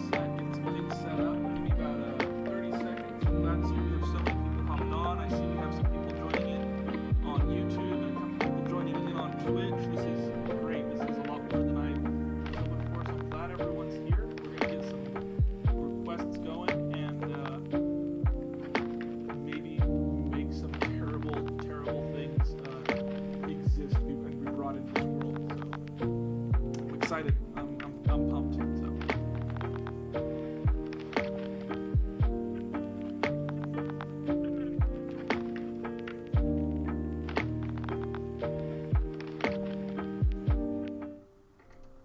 set, getting some things set up. Give me about 30 seconds. I'm glad to see we have so many people hopped on. I see we have some people joining in on YouTube and a couple people joining in on Twitch. This is great. This is a lot more than I was hoping for. So I'm glad everyone's here. We're going to get some requests going and maybe make some terrible, terrible things exist and be brought into this world. So I'm excited. I'm pumped. So.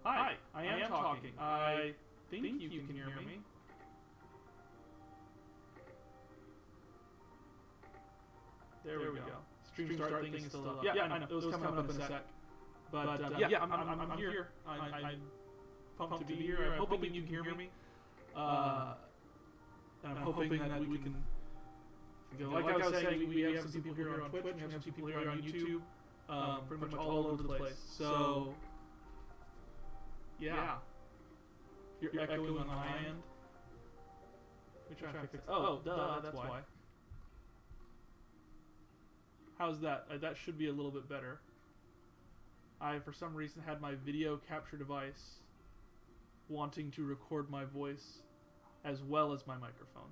Hi, I am talking. I think you can hear me. There we go. Stream start thing is still up. Yeah, I know. It was coming up in a sec. But yeah, I'm here. I'm pumped to be here. I'm hoping you can hear me. And I'm hoping that we can go. Like I was saying, we have some people here on Twitch, and we have some people here on YouTube, pretty much all over the place. So, yeah. You're echoing on my end. Let me try and fix it. Oh, duh, that's why. How's that? That should be a little bit better. I, for some reason, had my video capture device wanting to record my voice as well as my microphone.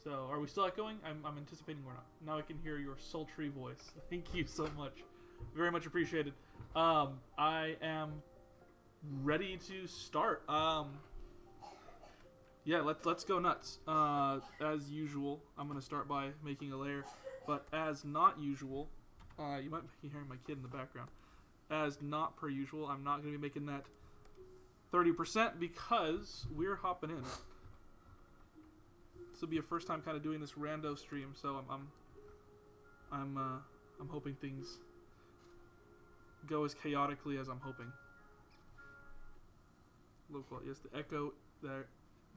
So, are we still echoing? I'm anticipating we're not. Now I can hear your sultry voice. Thank you so much. Very much appreciated. I am ready to start. Yeah, let's go nuts. As usual, I'm gonna start by making a layer, but as not usual, you might be hearing my kid in the background. As not per usual, I'm not gonna be making that 30% because we're hopping in. This will be a first time kind of doing this rando stream, so I'm hoping things go as chaotically as I'm hoping. Local, yes, the echo there.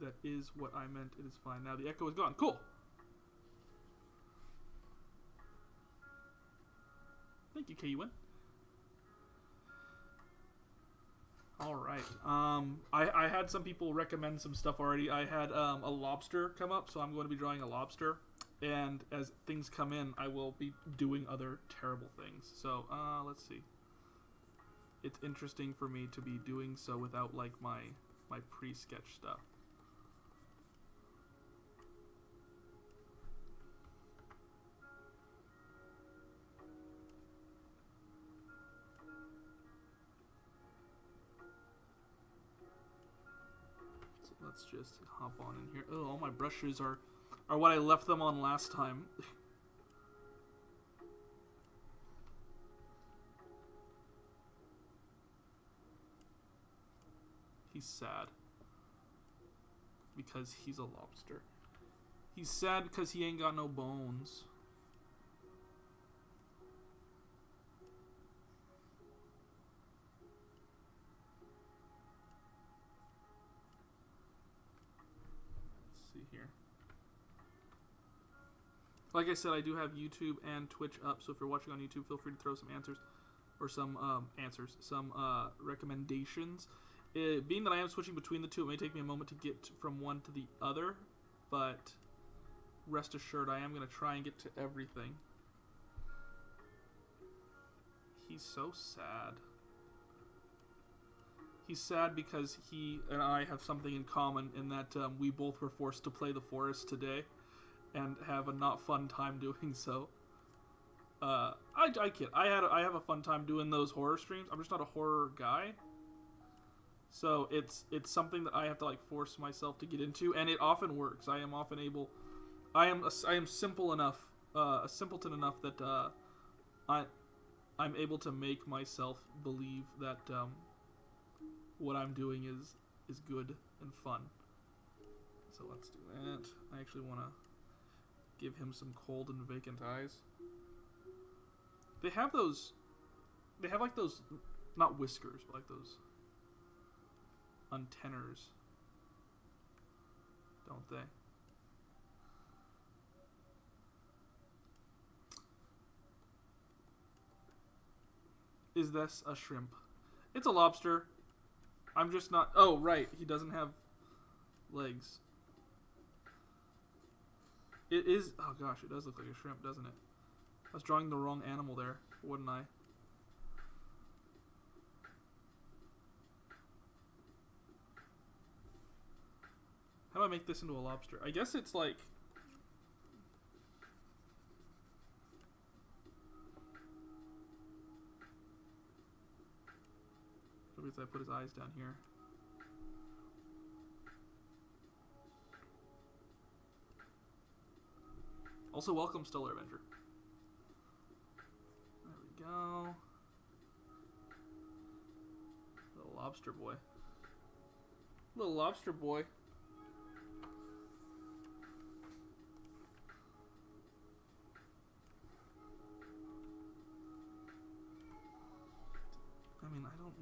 That is what I meant. It is fine. Now the echo is gone. Cool. Thank you, KUN. All right. I had some people recommend some stuff already. I had a lobster come up, so I'm going to be drawing a lobster. And as things come in, I will be doing other terrible things. So let's see. It's interesting for me to be doing so without like my pre-sketch stuff. Let's just hop on in here. Oh, all my brushes are what I left them on last time. He's sad. Because he's a lobster. He's sad because he ain't got no bones. Here. Like I said, I do have YouTube and Twitch up, so if you're watching on YouTube, feel free to throw some answers, or some recommendations. Being that I am switching between the two, it may take me a moment to get from one to the other, but rest assured, I am going to try and get to everything. He's so sad. He's sad because he and I have something in common in that we both were forced to play the forest today and have a not fun time doing so. I kid. I have a fun time doing those horror streams. I'm just not a horror guy. So it's something that I have to like force myself to get into, and it often works. I am often able. I am simple enough, a simpleton enough that I'm able to make myself believe that what I'm doing is good and fun. So let's do that. I actually want to give him some cold and vacant eyes. They have those. They have like those, not whiskers, but like those antenners, don't they? Is this a shrimp? It's a lobster. I'm just not... Oh, right. He doesn't have... legs. It is... Oh gosh, it does look like a shrimp, doesn't it? I was drawing the wrong animal there, wouldn't I? How do I make this into a lobster? I guess it's like... Maybe I put his eyes down here. Also, welcome, Stellar Avenger. There we go. Little lobster boy. Little lobster boy. I mean, I don't...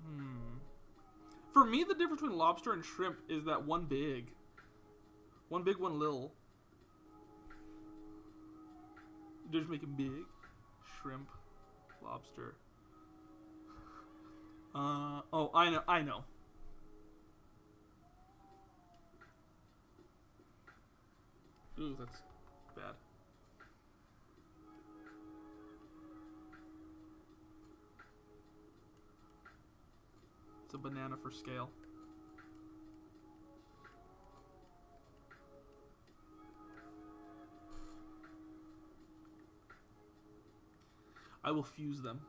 For me, the difference between lobster and shrimp is that one big. One big, one little. Just make them big. Shrimp. Lobster. Oh, I know. Ooh, that's bad. It's a banana for scale. I will fuse them.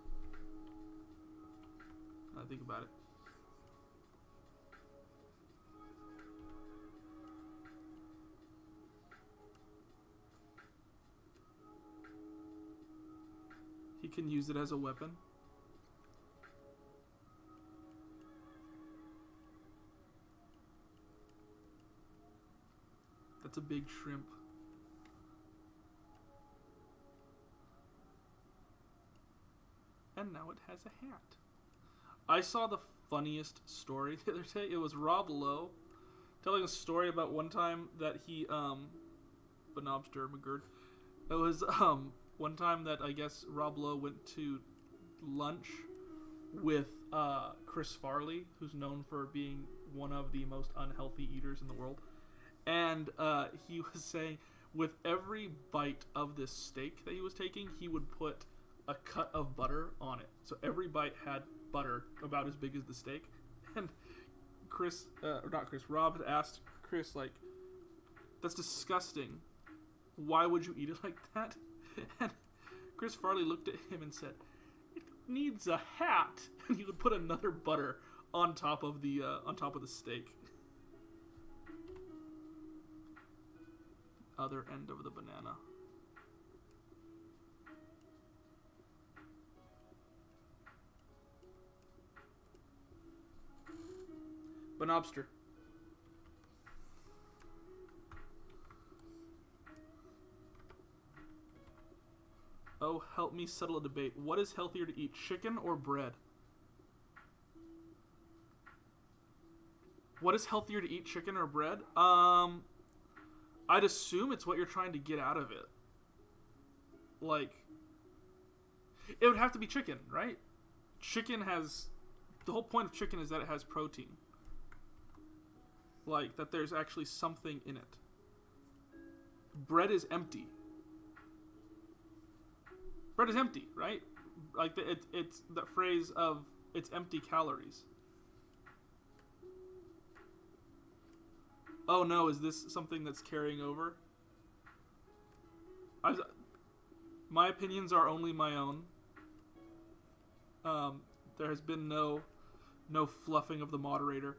I think about it. He can use it as a weapon. That's a big shrimp. And now it has a hat. I saw the funniest story the other day. It was Rob Lowe telling a story about one time that he, Benobster McGurk. It was, one time that I guess Rob Lowe went to lunch with, Chris Farley, who's known for being one of the most unhealthy eaters in the world. And he was saying with every bite of this steak that he was taking, he would put a cut of butter on it. So every bite had butter about as big as the steak. And Rob had asked Chris, like, that's disgusting. Why would you eat it like that? And Chris Farley looked at him and said, it needs a hat. And he would put another butter on top of the steak. Other end of the banana. Benobster. Oh, help me settle a debate. What is healthier to eat, chicken or bread? What is healthier to eat, chicken or bread? I'd assume it's what you're trying to get out of it. Like, it would have to be chicken, right? Chicken has... The whole point of chicken is that it has protein. Like, that there's actually something in it. Bread is empty. Bread is empty, right? Like, it's that phrase of, it's empty calories. Oh no, is this something that's carrying over? My opinions are only my own. There has been no fluffing of the moderator.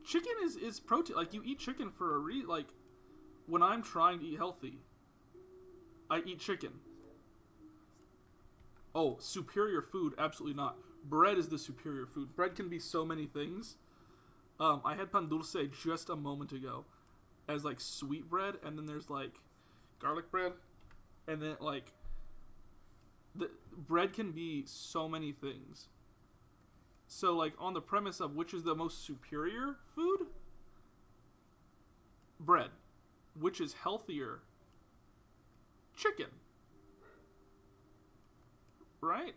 Chicken is protein. Like, you eat chicken for a like, when I'm trying to eat healthy, I eat chicken. Oh, superior food? Absolutely not. Bread is the superior food. Bread can be so many things. I had pan dulce just a moment ago as, like, sweet bread, and then there's, like, garlic bread, and then, like, the bread can be so many things. So, like, on the premise of which is the most superior food? Bread. Which is healthier? Chicken. Right?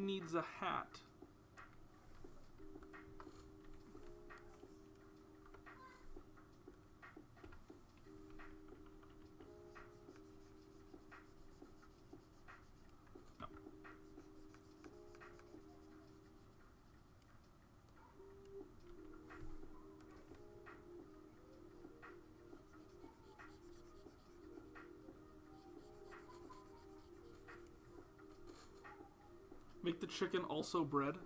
needs a hat. No. Make the chicken also bread.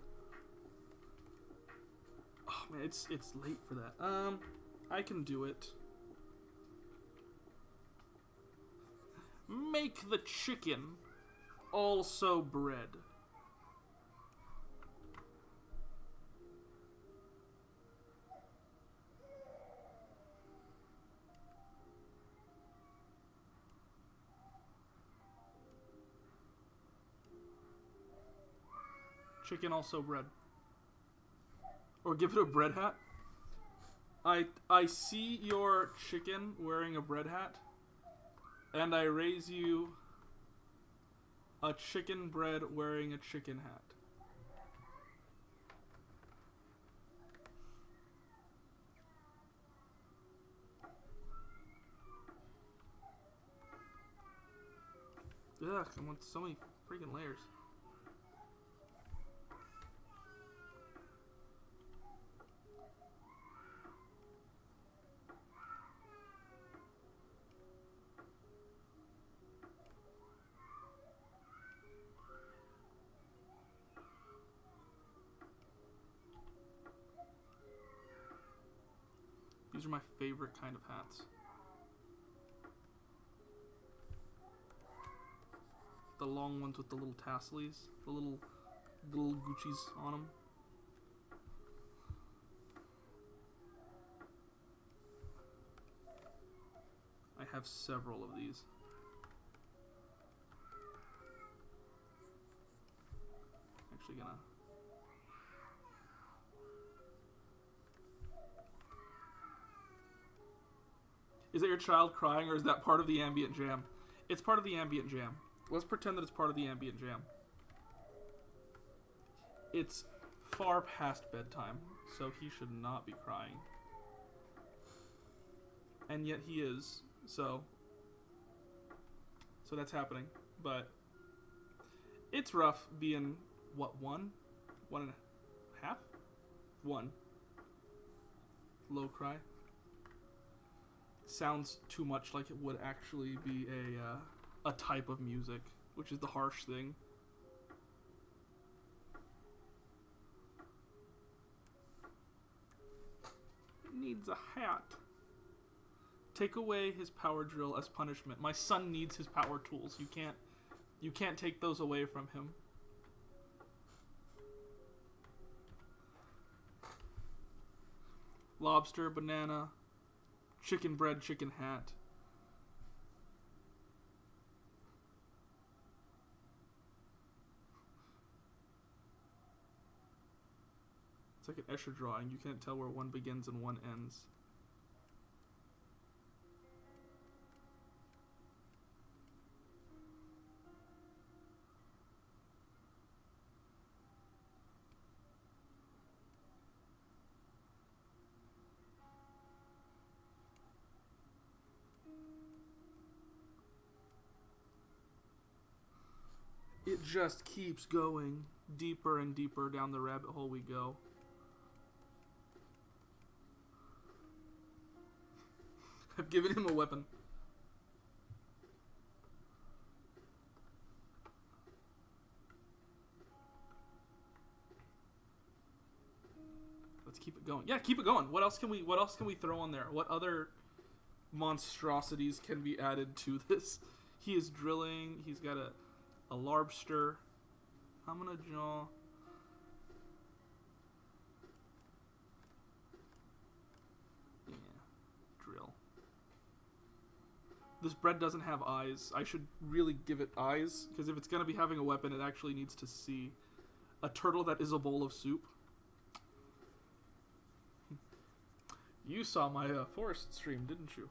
Oh man, it's late for that. I can do it. Make the chicken also bread. Chicken also bread. Or give it a bread hat. I see your chicken wearing a bread hat, and I raise you a chicken bread wearing a chicken hat. Ugh, I want so many freaking layers. These are my favorite kind of hats. The long ones with the little tassels, the little Gucci's on them. I have several of these. Actually gonna... Is that your child crying, or is that part of the ambient jam? It's part of the ambient jam. Let's pretend that it's part of the ambient jam. It's far past bedtime, so he should not be crying. And yet he is, so that's happening. But it's rough being, what, 1 and a half? 1. Low cry. Sounds too much like it would actually be a type of music, which is the harsh thing. It needs a hat. Take away his power drill as punishment. My son needs his power tools. You can't take those away from him. Lobster, banana, chicken bread, chicken hat. It's like an Escher drawing. You can't tell where one begins and one ends. It just keeps going. Deeper and deeper down the rabbit hole we go. I've given him a weapon. Let's keep it going. Yeah, keep it going. What else can we throw on there? What other monstrosities can be added to this? He is drilling. He's got a lobster. I'm gonna draw. Yeah, drill. This bread doesn't have eyes. I should really give it eyes, because if it's gonna be having a weapon, it actually needs to see. A turtle that is a bowl of soup. You saw my forest stream, didn't you?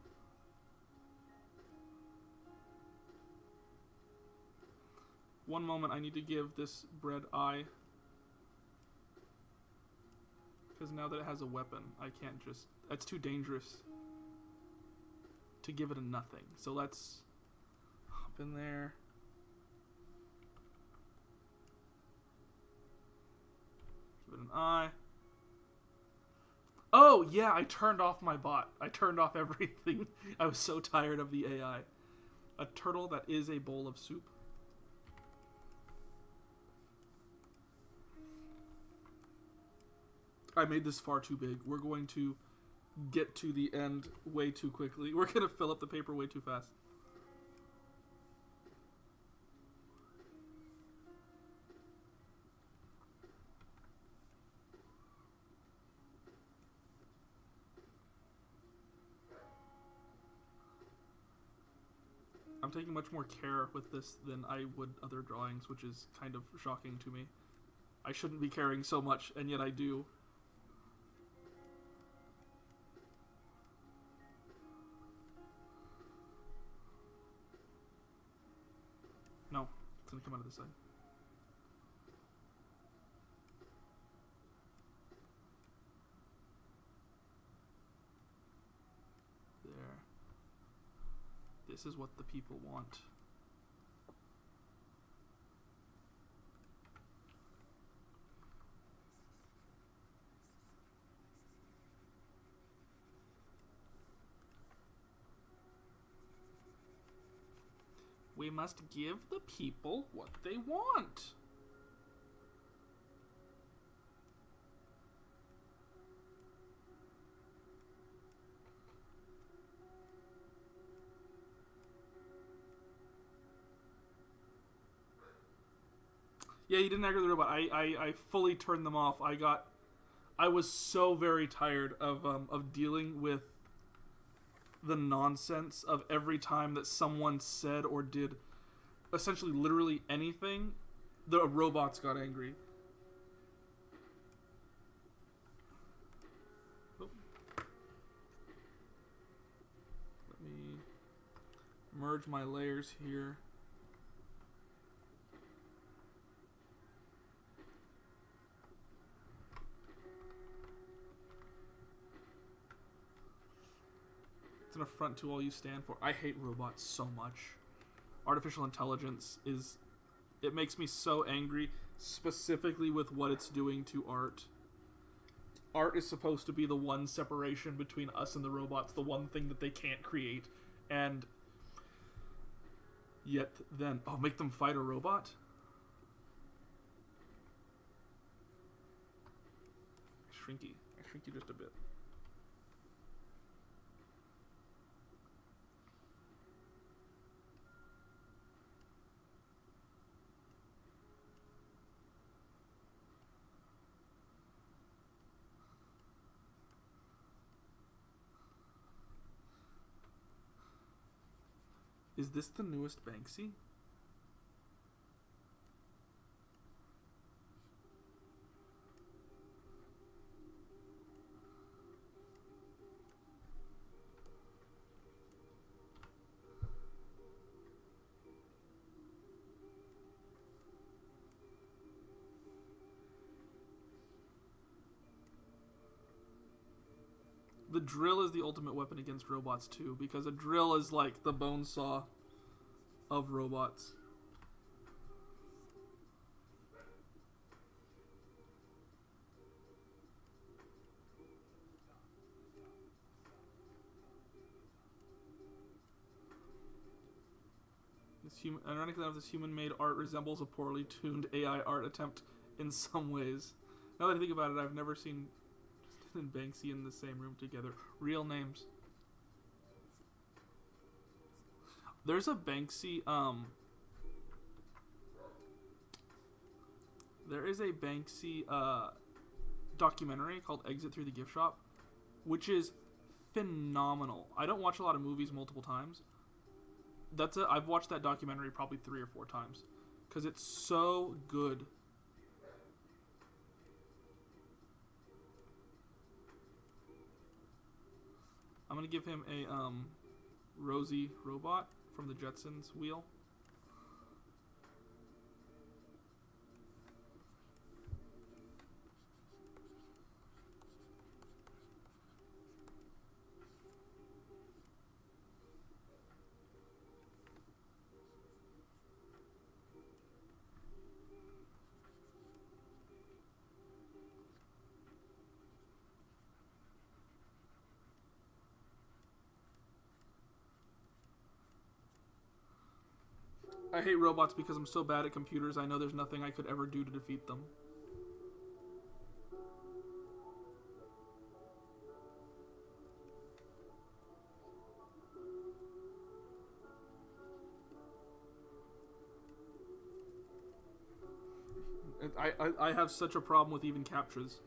One moment, I need to give this bread eye. Because now that it has a weapon, I can't just... That's too dangerous to give it a nothing. So let's hop in there. Give it an eye. Oh, yeah, I turned off my bot. I turned off everything. I was so tired of the AI. A turtle that is a bowl of soup. I made this far too big. We're going to get to the end way too quickly. We're going to fill up the paper way too fast. I'm taking much more care with this than I would other drawings, which is kind of shocking to me. I shouldn't be caring so much, and yet I do. No, it's gonna come out of this side. There. This is what the people want. We must give the people what they want. Yeah, you didn't aggro the robot. I fully turned them off. I was so very tired of dealing with the nonsense of every time that someone said or did essentially literally anything, the robots got angry. Oh. Let me merge my layers here. An affront to all you stand for. I hate robots so much. Artificial intelligence it makes me so angry, specifically with what it's doing to art. Art is supposed to be the one separation between us and the robots, the one thing that they can't create, and yet then, make them fight a robot? I shrink you just a bit. Is this the newest Banksy? The drill is the ultimate weapon against robots too, because a drill is like the bone saw of robots. Ironically enough, this human-made art resembles a poorly tuned AI art attempt in some ways. Now that I think about it, I've never seen Justin and Banksy in the same room together. Real names. There's a Banksy, there is a Banksy, documentary called Exit Through the Gift Shop, which is phenomenal. I don't watch a lot of movies multiple times. I've watched that documentary probably 3 or 4 times, because it's so good. I'm gonna give him a, Rosie robot from the Jetsons wheel. I hate robots because I'm so bad at computers. I know there's nothing I could ever do to defeat them. I have such a problem with even captures.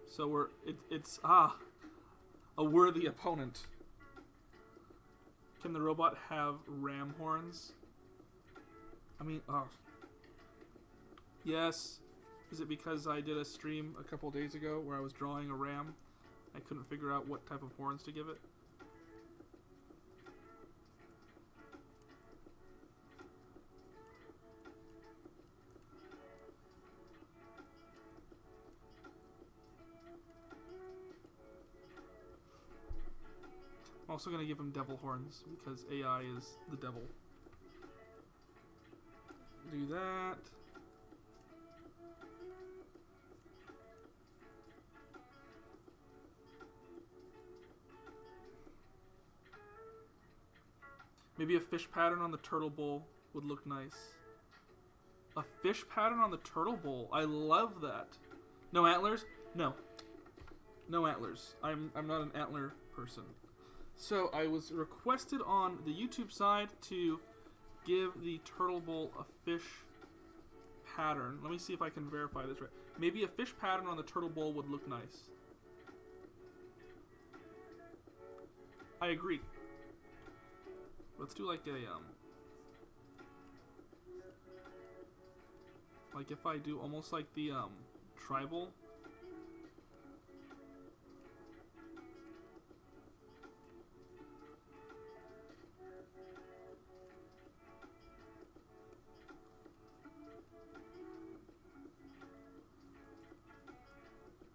So it's a worthy opponent. Can the robot have ram horns? I mean, yes. Is it because I did a stream a couple days ago where I was drawing a ram? I couldn't figure out what type of horns to give it. I'm also going to give him devil horns because AI is the devil. Do that. Maybe a fish pattern on the turtle bowl would look nice. A fish pattern on the turtle bowl. I love that. No antlers? No. No antlers. I'm not an antler person. So I was requested on the YouTube side to give the turtle bowl a fish pattern. Let me see if I can verify this right. Maybe a fish pattern on the turtle bowl would look nice. I agree. Let's do like a like if I do almost like the tribal.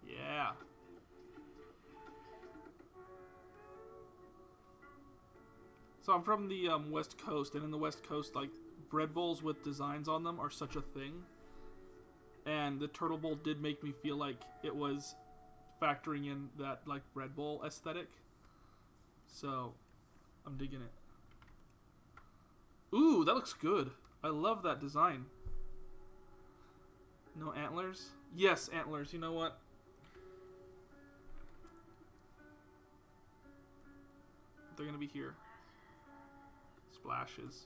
Yeah. So I'm from the West Coast, and in the West Coast, like, bread bowls with designs on them are such a thing. And the turtle bowl did make me feel like it was factoring in that, like, bread bowl aesthetic. So, I'm digging it. Ooh, that looks good. I love that design. No antlers? Yes, antlers. You know what? They're gonna be here. Splashes.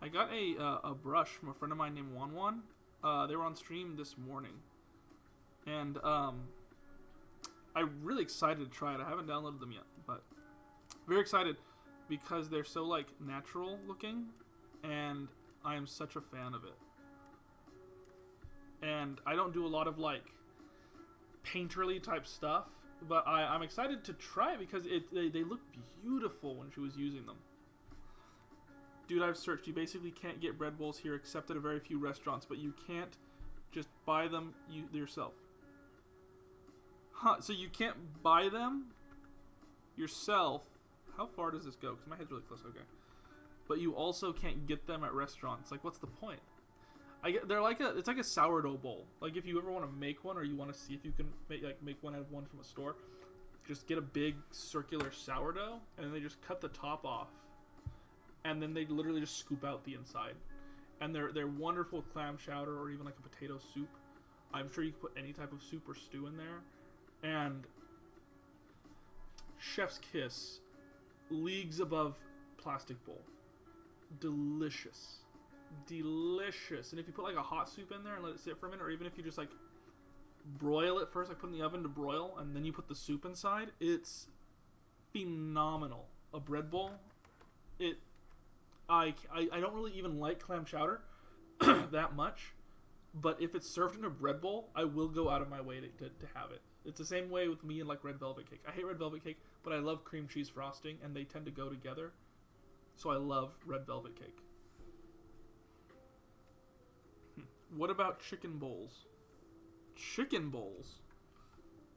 I got a brush from a friend of mine named Wanwan. They were on stream this morning, and I'm really excited to try it. I haven't downloaded them yet, but very excited because they're so like natural looking, and I am such a fan of it. And I don't do a lot of like painterly type stuff, but I'm excited to try it because they look beautiful when she was using them. Dude, I've searched. You basically can't get bread bowls here except at a very few restaurants, but you can't just buy them yourself. Huh, so you can't buy them yourself. How far does this go? Because my head's really close. Okay. But you also can't get them at restaurants. Like, what's the point? They're like it's like a sourdough bowl. Like, if you ever want to make one or you want to see if you can make one out of one from a store, just get a big circular sourdough and then they just cut the top off. And then they literally just scoop out the inside. And they're wonderful clam chowder or even like a potato soup. I'm sure you can put any type of soup or stew in there. And chef's kiss. Leagues above plastic bowl. Delicious. Delicious. And if you put like a hot soup in there and let it sit for a minute, or even if you just like broil it first, like put in the oven to broil, and then you put the soup inside, it's phenomenal. A bread bowl, I don't really even like clam chowder that much, but if it's served in a bread bowl, I will go out of my way to have it. It's the same way with me and like red velvet cake. I hate red velvet cake, but I love cream cheese frosting, and they tend to go together. So I love red velvet cake. What about chicken bowls? Chicken bowls?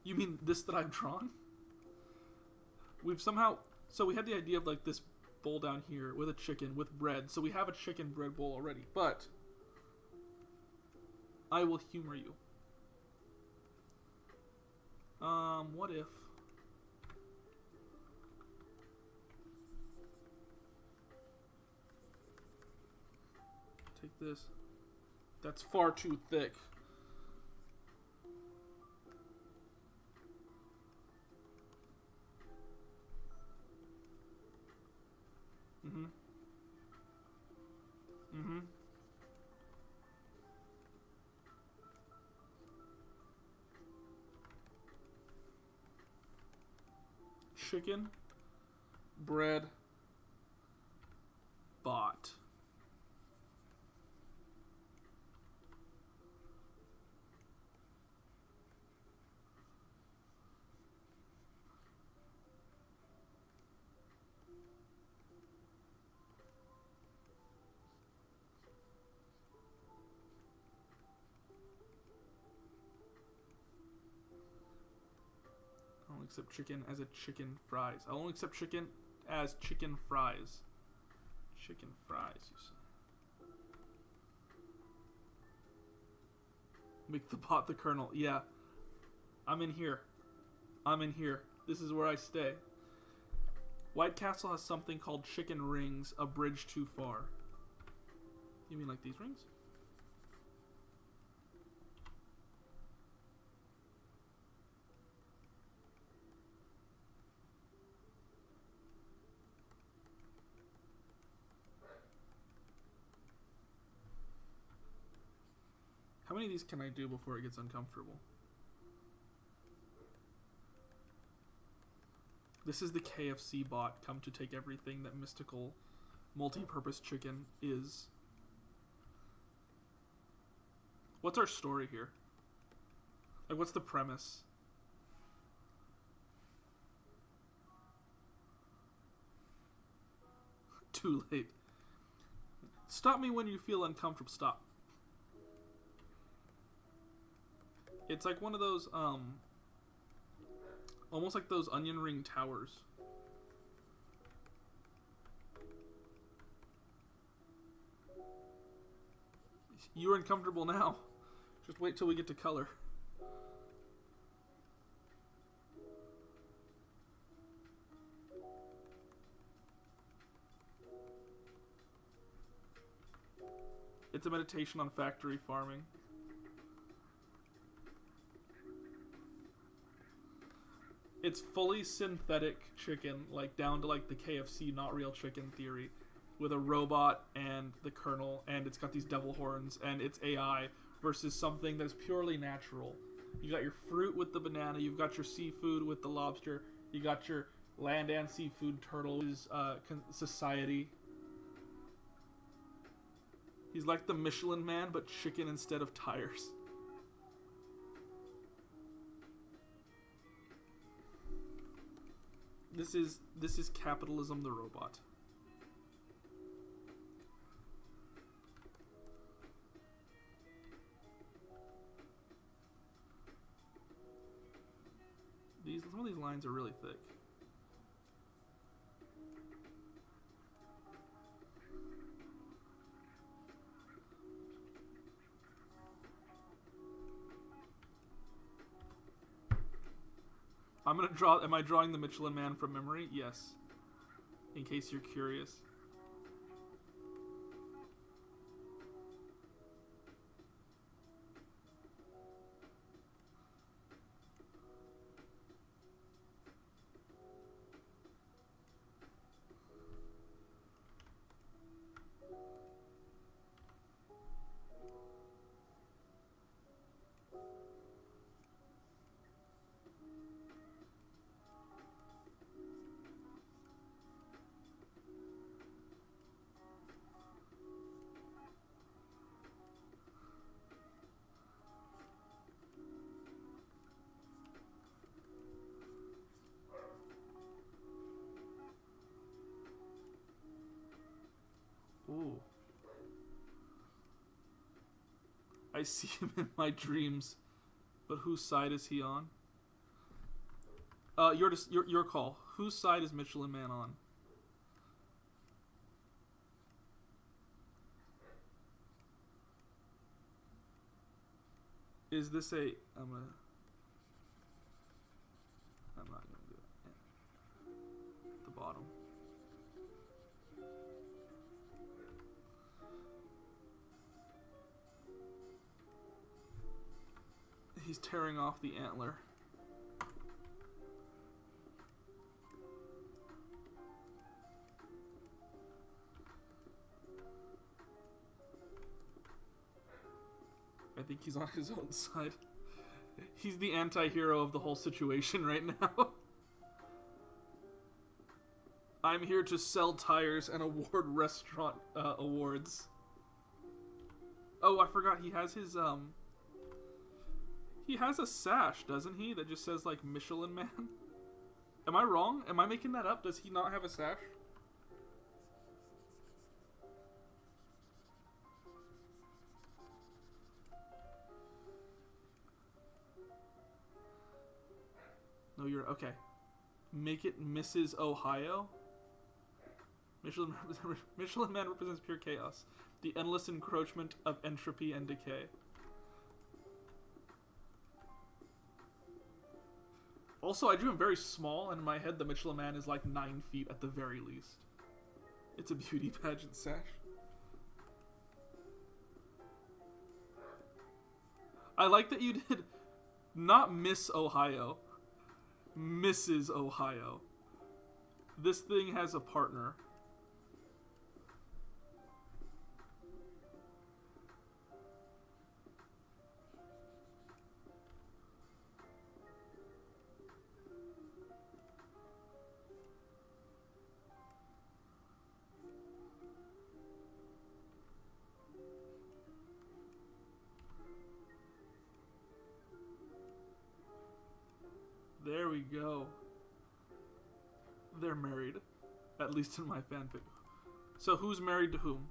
You mean this that I've drawn? We've somehow... So we had the idea of like this bowl down here with a chicken with bread. So we have a chicken bread bowl already. But I will humor you. What if? Take this. That's far too thick. Mm-hmm. Mm-hmm. Chicken, bread, bot. I don't accept chicken as a chicken fries. I won't accept chicken as chicken fries. Chicken fries, you say. Make the bot the colonel. Yeah. I'm in here. I'm in here. This is where I stay. White Castle has something called chicken rings, a bridge too far. You mean like these rings? How many of these can I do before it gets uncomfortable? This is the KFC bot come to take everything that mystical multi-purpose chicken is. What's our story here? Like, what's the premise? Too late. Stop me when you feel uncomfortable. Stop. It's like one of those, almost like those onion ring towers. You're uncomfortable now. Just wait till we get to color. It's a meditation on factory farming. It's fully synthetic chicken, like down to like the KFC not real chicken theory, with a robot and the kernel, and it's got these devil horns, and it's AI versus something that's purely natural. You got your fruit with the banana, you've got your seafood with the lobster, you got your land and seafood turtle is society. He's like the Michelin Man, but chicken instead of tires. This is capitalism the robot. Some of these lines are really thick. I'm gonna draw. Am I drawing the Michelin Man from memory? Yes. In case you're curious. Ooh. I see him in my dreams. But whose side is he on? Your call. Whose side is Michelin Man on? Is this a... I'm gonna... I'm not gonna do it. The bottom. He's tearing off the antler. I think he's on his own side. He's the anti-hero of the whole situation right now. I'm here to sell tires and award restaurant awards. Oh, I forgot he has his he has a sash, doesn't he? That just says like Michelin Man. Am I wrong? Am I making that up? Does he not have a sash? No, you're okay. Make it Mrs. Ohio. Michelin Man represents pure chaos, the endless encroachment of entropy and decay. Also, I drew him very small, and in my head, the Michelin Man is like 9 feet at the very least. It's a beauty pageant sash. I like that you did not Miss Ohio, Mrs. Ohio. This thing has a partner. There we go. They're married. At least in my fanfic. So who's married to whom?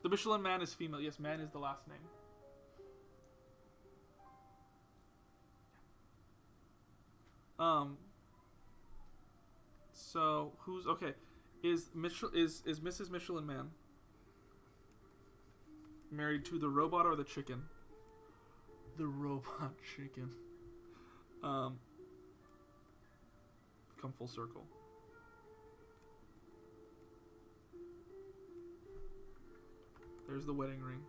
The Michelin Man is female. Yes, Man is the last name. So who's okay? Is Mrs. Michelin Man married to the robot or the chicken? The robot chicken. Come full circle. There's the wedding ring.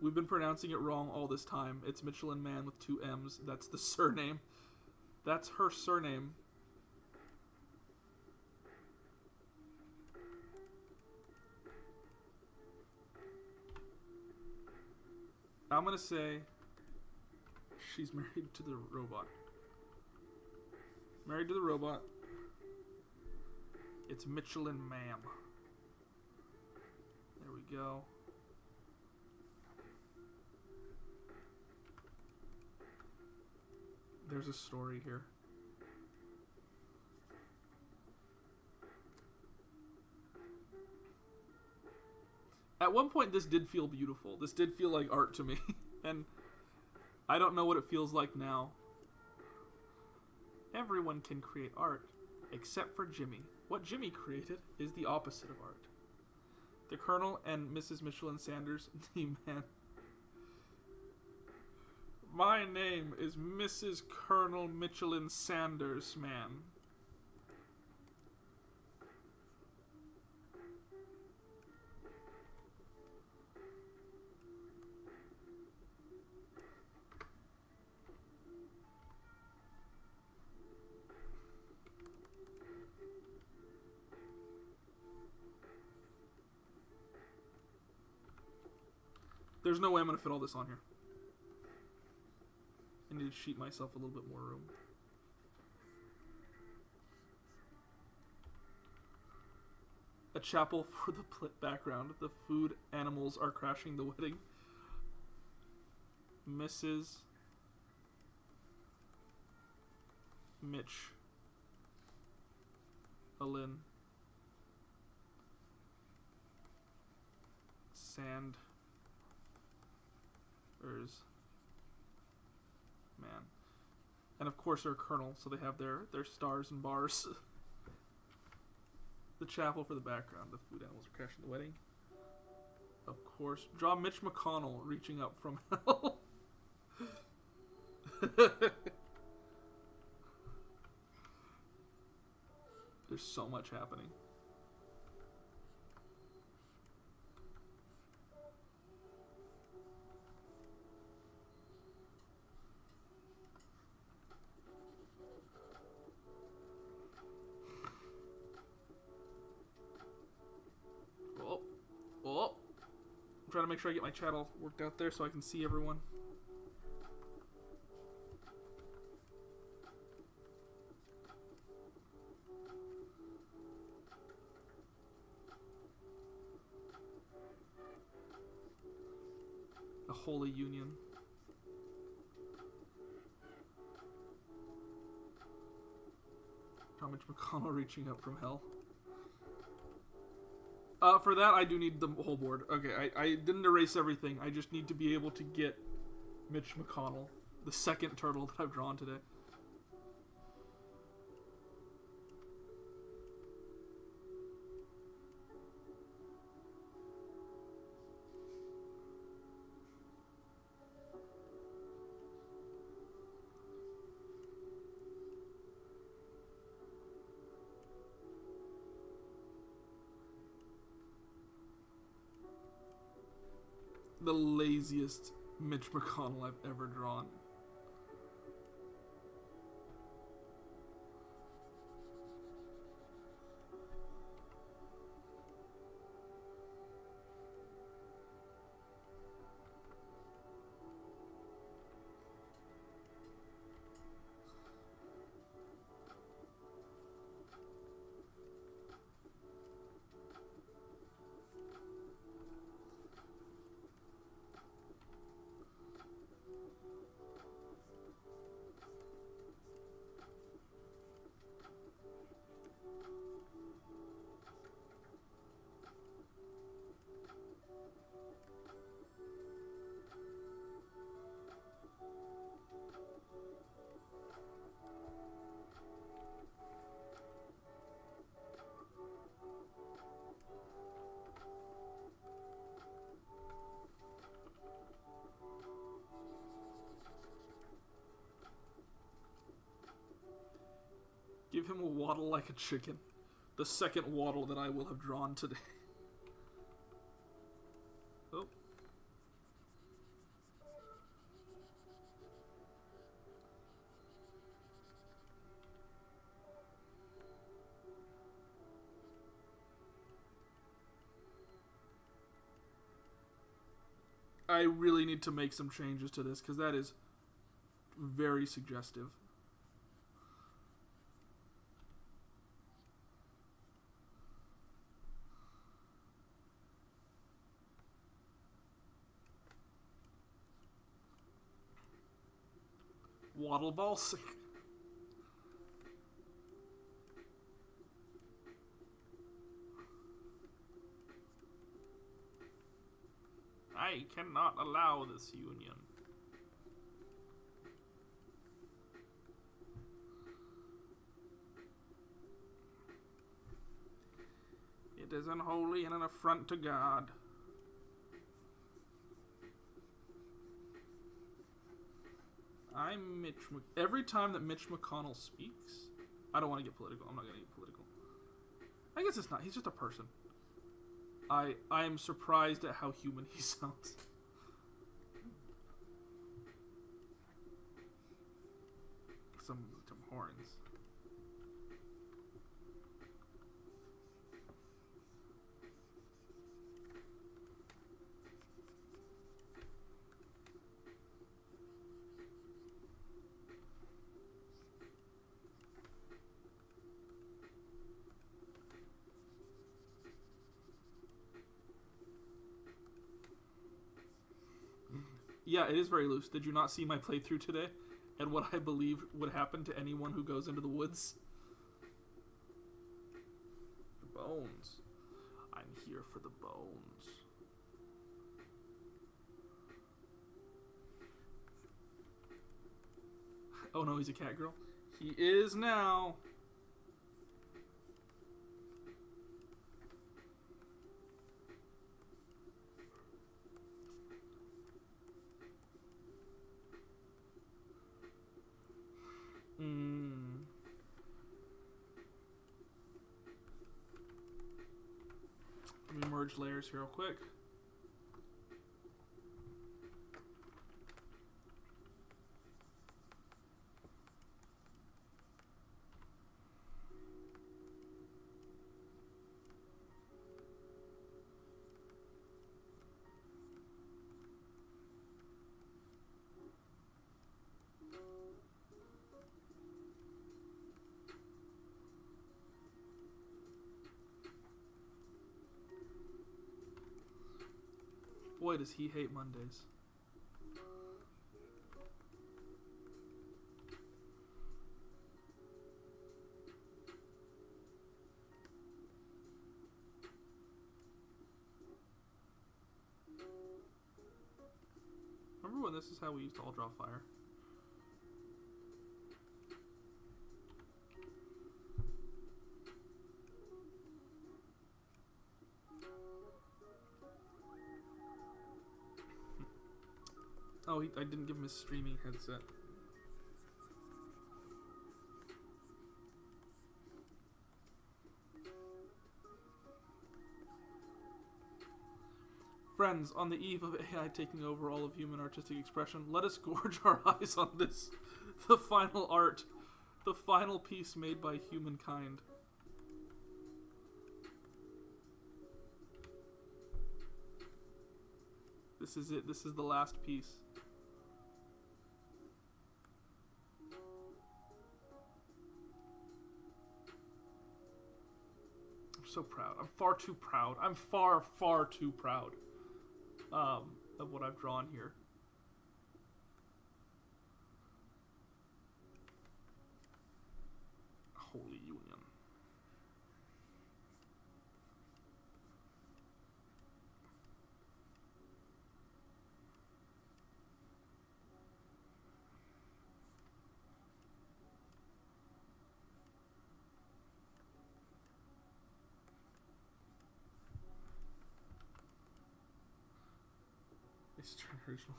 We've been pronouncing it wrong all this time. It's Michelin Man with 2 M's. That's the surname. That's her surname. I'm gonna say she's married to the robot. Married to the robot. It's Michelin Ma'am. There we go. There's a story here. At one point, this did feel beautiful. This did feel like art to me. And I don't know what it feels like now. Everyone can create art, except for Jimmy. What Jimmy created is the opposite of art. The Colonel and Mrs. Michelin Sanders, the man. My name is Mrs. Colonel Michelin Sanders, man. There's no way I'm going to fit all this on here. I need to sheet myself a little bit more room. A chapel for the background. The food animals are crashing the wedding. Mrs. Mitch. Alin. Sand. Man. And of course they're Colonel, so they have their stars and bars. The chapel for the background. The food animals are crashing the wedding. Of course. Draw Mitch McConnell reaching up from hell. There's so much happening. Oh. I'm trying to make sure I get my chat all worked out there so I can see everyone. A holy union. How much McConnell reaching up from hell. For that, I do need the whole board. Okay, I didn't erase everything. I just need to be able to get Mitch McConnell, the second turtle that I've drawn today. The laziest Mitch McConnell I've ever drawn. Give him a waddle like a chicken. The second waddle that I will have drawn today. Oh. I really need to make some changes to this because that is very suggestive. Waddle balls. I cannot allow this union. It is unholy and an affront to God. I'm Mitch every time that Mitch McConnell speaks, I don't want to get political. I'm not going to get political. I guess it's not. He's just a person. I am surprised at how human he sounds. Some horns. Yeah, it is very loose. Did you not see my playthrough today? And what I believe would happen to anyone who goes into the woods? The bones. I'm here for the bones. Oh no, he's a cat girl. He is now. merge layers here real quick. Boy, does he hate Mondays. Remember when this is how we used to all draw fire? Oh, I didn't give him his streaming headset. Friends, on the eve of AI taking over all of human artistic expression, let us gorge our eyes on this, the final art, the final piece made by humankind. This is it. This is the last piece. I'm so proud. I'm far too proud. I'm far, far too proud of what I've drawn here. Holy Union. It's generational.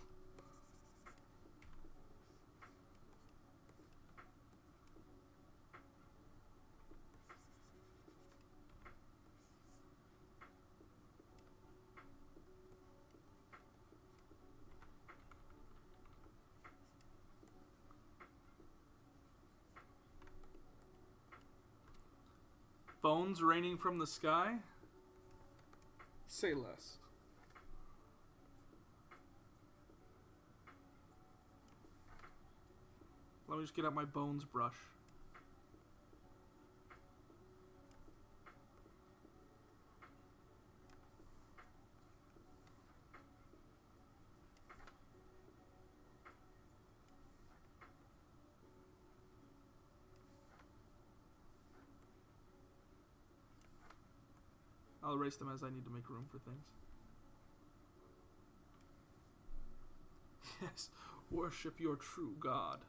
Bones raining from the sky? Say less. Let me just get out my bones brush. I'll erase them as I need to make room for things. Yes, worship your true God.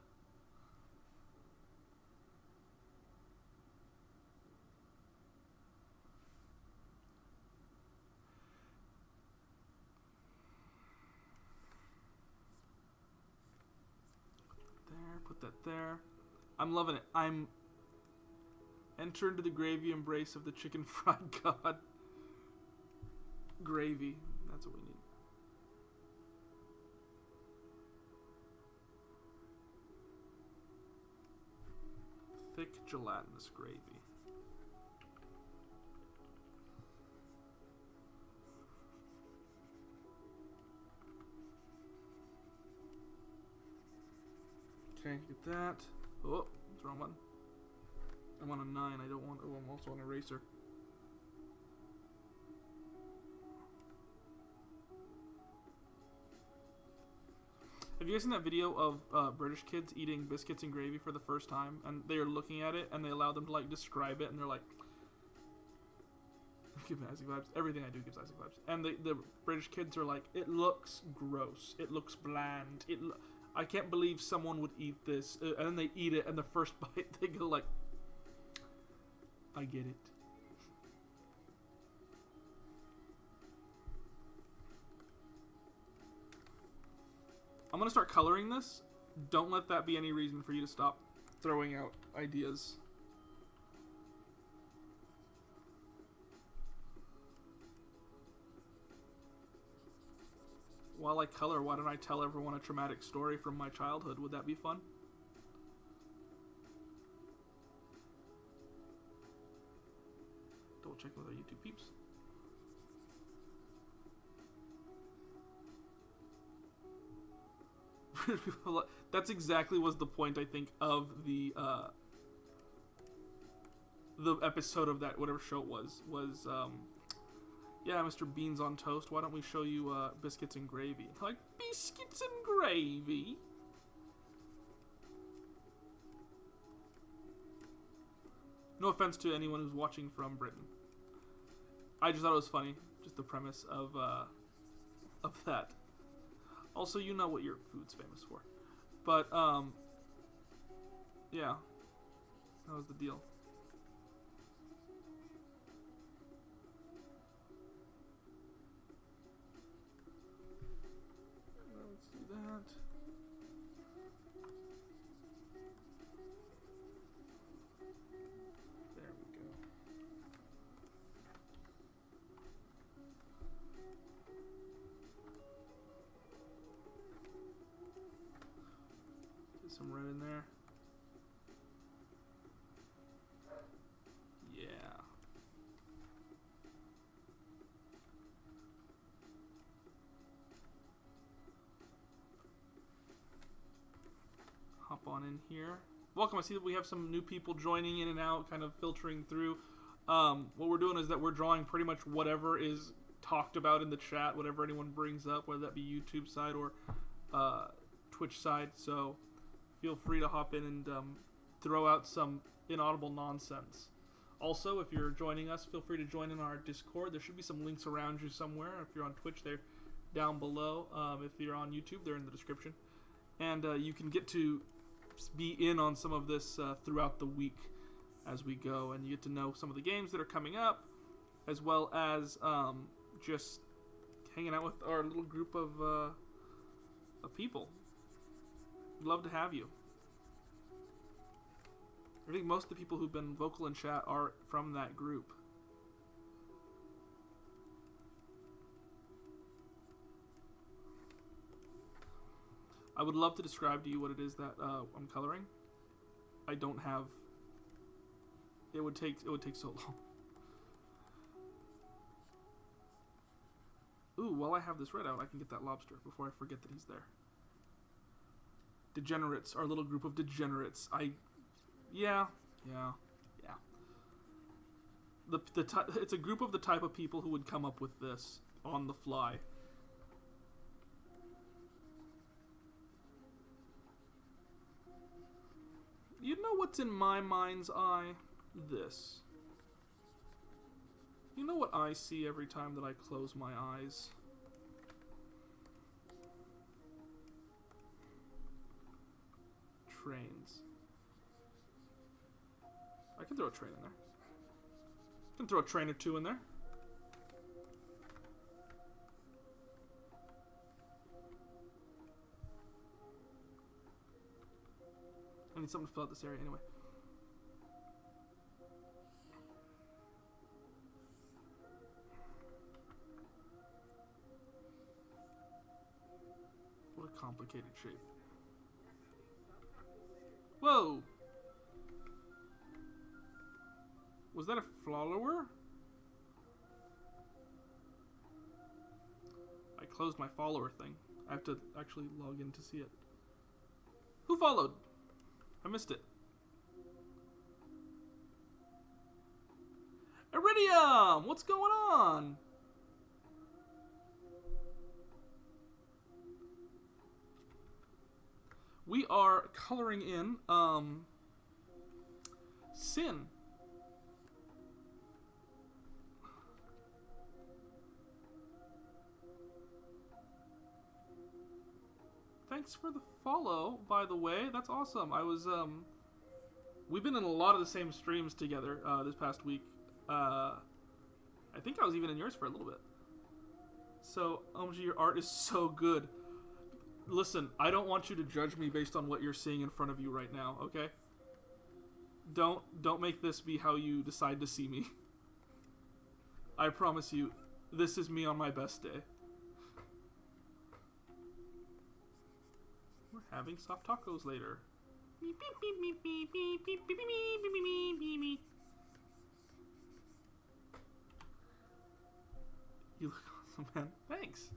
Put that there. I'm loving it. I'm enter into the gravy embrace of the chicken fried god. Gravy. That's what we need. Thick gelatinous gravy. Okay, get that. Oh, it's the wrong one. I'm on a 9. I don't want. Oh, I'm also on eraser. Have you guys seen that video of British kids eating biscuits and gravy for the first time, and they're looking at it and they allow them to like describe it, and they're like, "Give me Isaac vibes." Everything I do gives Isaac vibes. And the British kids are like, "It looks gross. It looks bland. I can't believe someone would eat this." And then they eat it, and the first bite, they go like, "I get it." I'm going to start coloring this. Don't let that be any reason for you to stop throwing out ideas. while I color, why don't I tell everyone a traumatic story from my childhood? Would that be fun? Double checking with our YouTube peeps. That's exactly was the point, I think, of the episode of that, whatever show it was, yeah, Mr. Beans on Toast, why don't we show you biscuits and gravy? Like, biscuits and gravy? No offense to anyone who's watching from Britain. I just thought it was funny, just the premise of that. Also, you know what your food's famous for. But, yeah. That was the deal. Let's do that. There we go. Get some red in there. Yeah. Hop on in here. Welcome. I see that we have some new people joining in and out, kind of filtering through. What we're doing is that we're drawing pretty much whatever is talked about in the chat, whatever anyone brings up, whether that be YouTube side or Twitch side. So feel free to hop in and throw out some inaudible nonsense. Also, if you're joining us, feel free to join in our Discord. There should be some links around you somewhere. If you're on Twitch, they're down below. If you're on YouTube, they're in the description. And you can get to be in on some of this throughout the week as we go, and you get to know some of the games that are coming up, as well as just hanging out with our little group of people. We'd love to have you. I think most of the people who've been vocal in chat are from that group. I would love to describe to you what it is that I'm coloring. I don't have. It would take so long. Ooh, while I have this red out, I can get that lobster before I forget that he's there. Degenerates, our little group of degenerates. Yeah. It's a group of the type of people who would come up with this on the fly. You know what's in my mind's eye? This. You know what I see every time that I close my eyes? Trains. I can throw a train in there. I can throw a train or two in there. I need something to fill out this area anyway. What a complicated shape. Whoa! Was that a follower? I closed my follower thing. I have to actually log in to see it. Who followed? I missed it. Iridium! What's going on? We are coloring in Sin. Thanks for the follow, by the way. That's awesome. I was, we've been in a lot of the same streams together this past week. I think I was even in yours for a little bit. So, OMG, your art is so good. Listen, I don't want you to judge me based on what you're seeing in front of you right now, okay? Don't make this be how you decide to see me. I promise you, this is me on my best day. having soft tacos later. You look awesome, man. Thanks.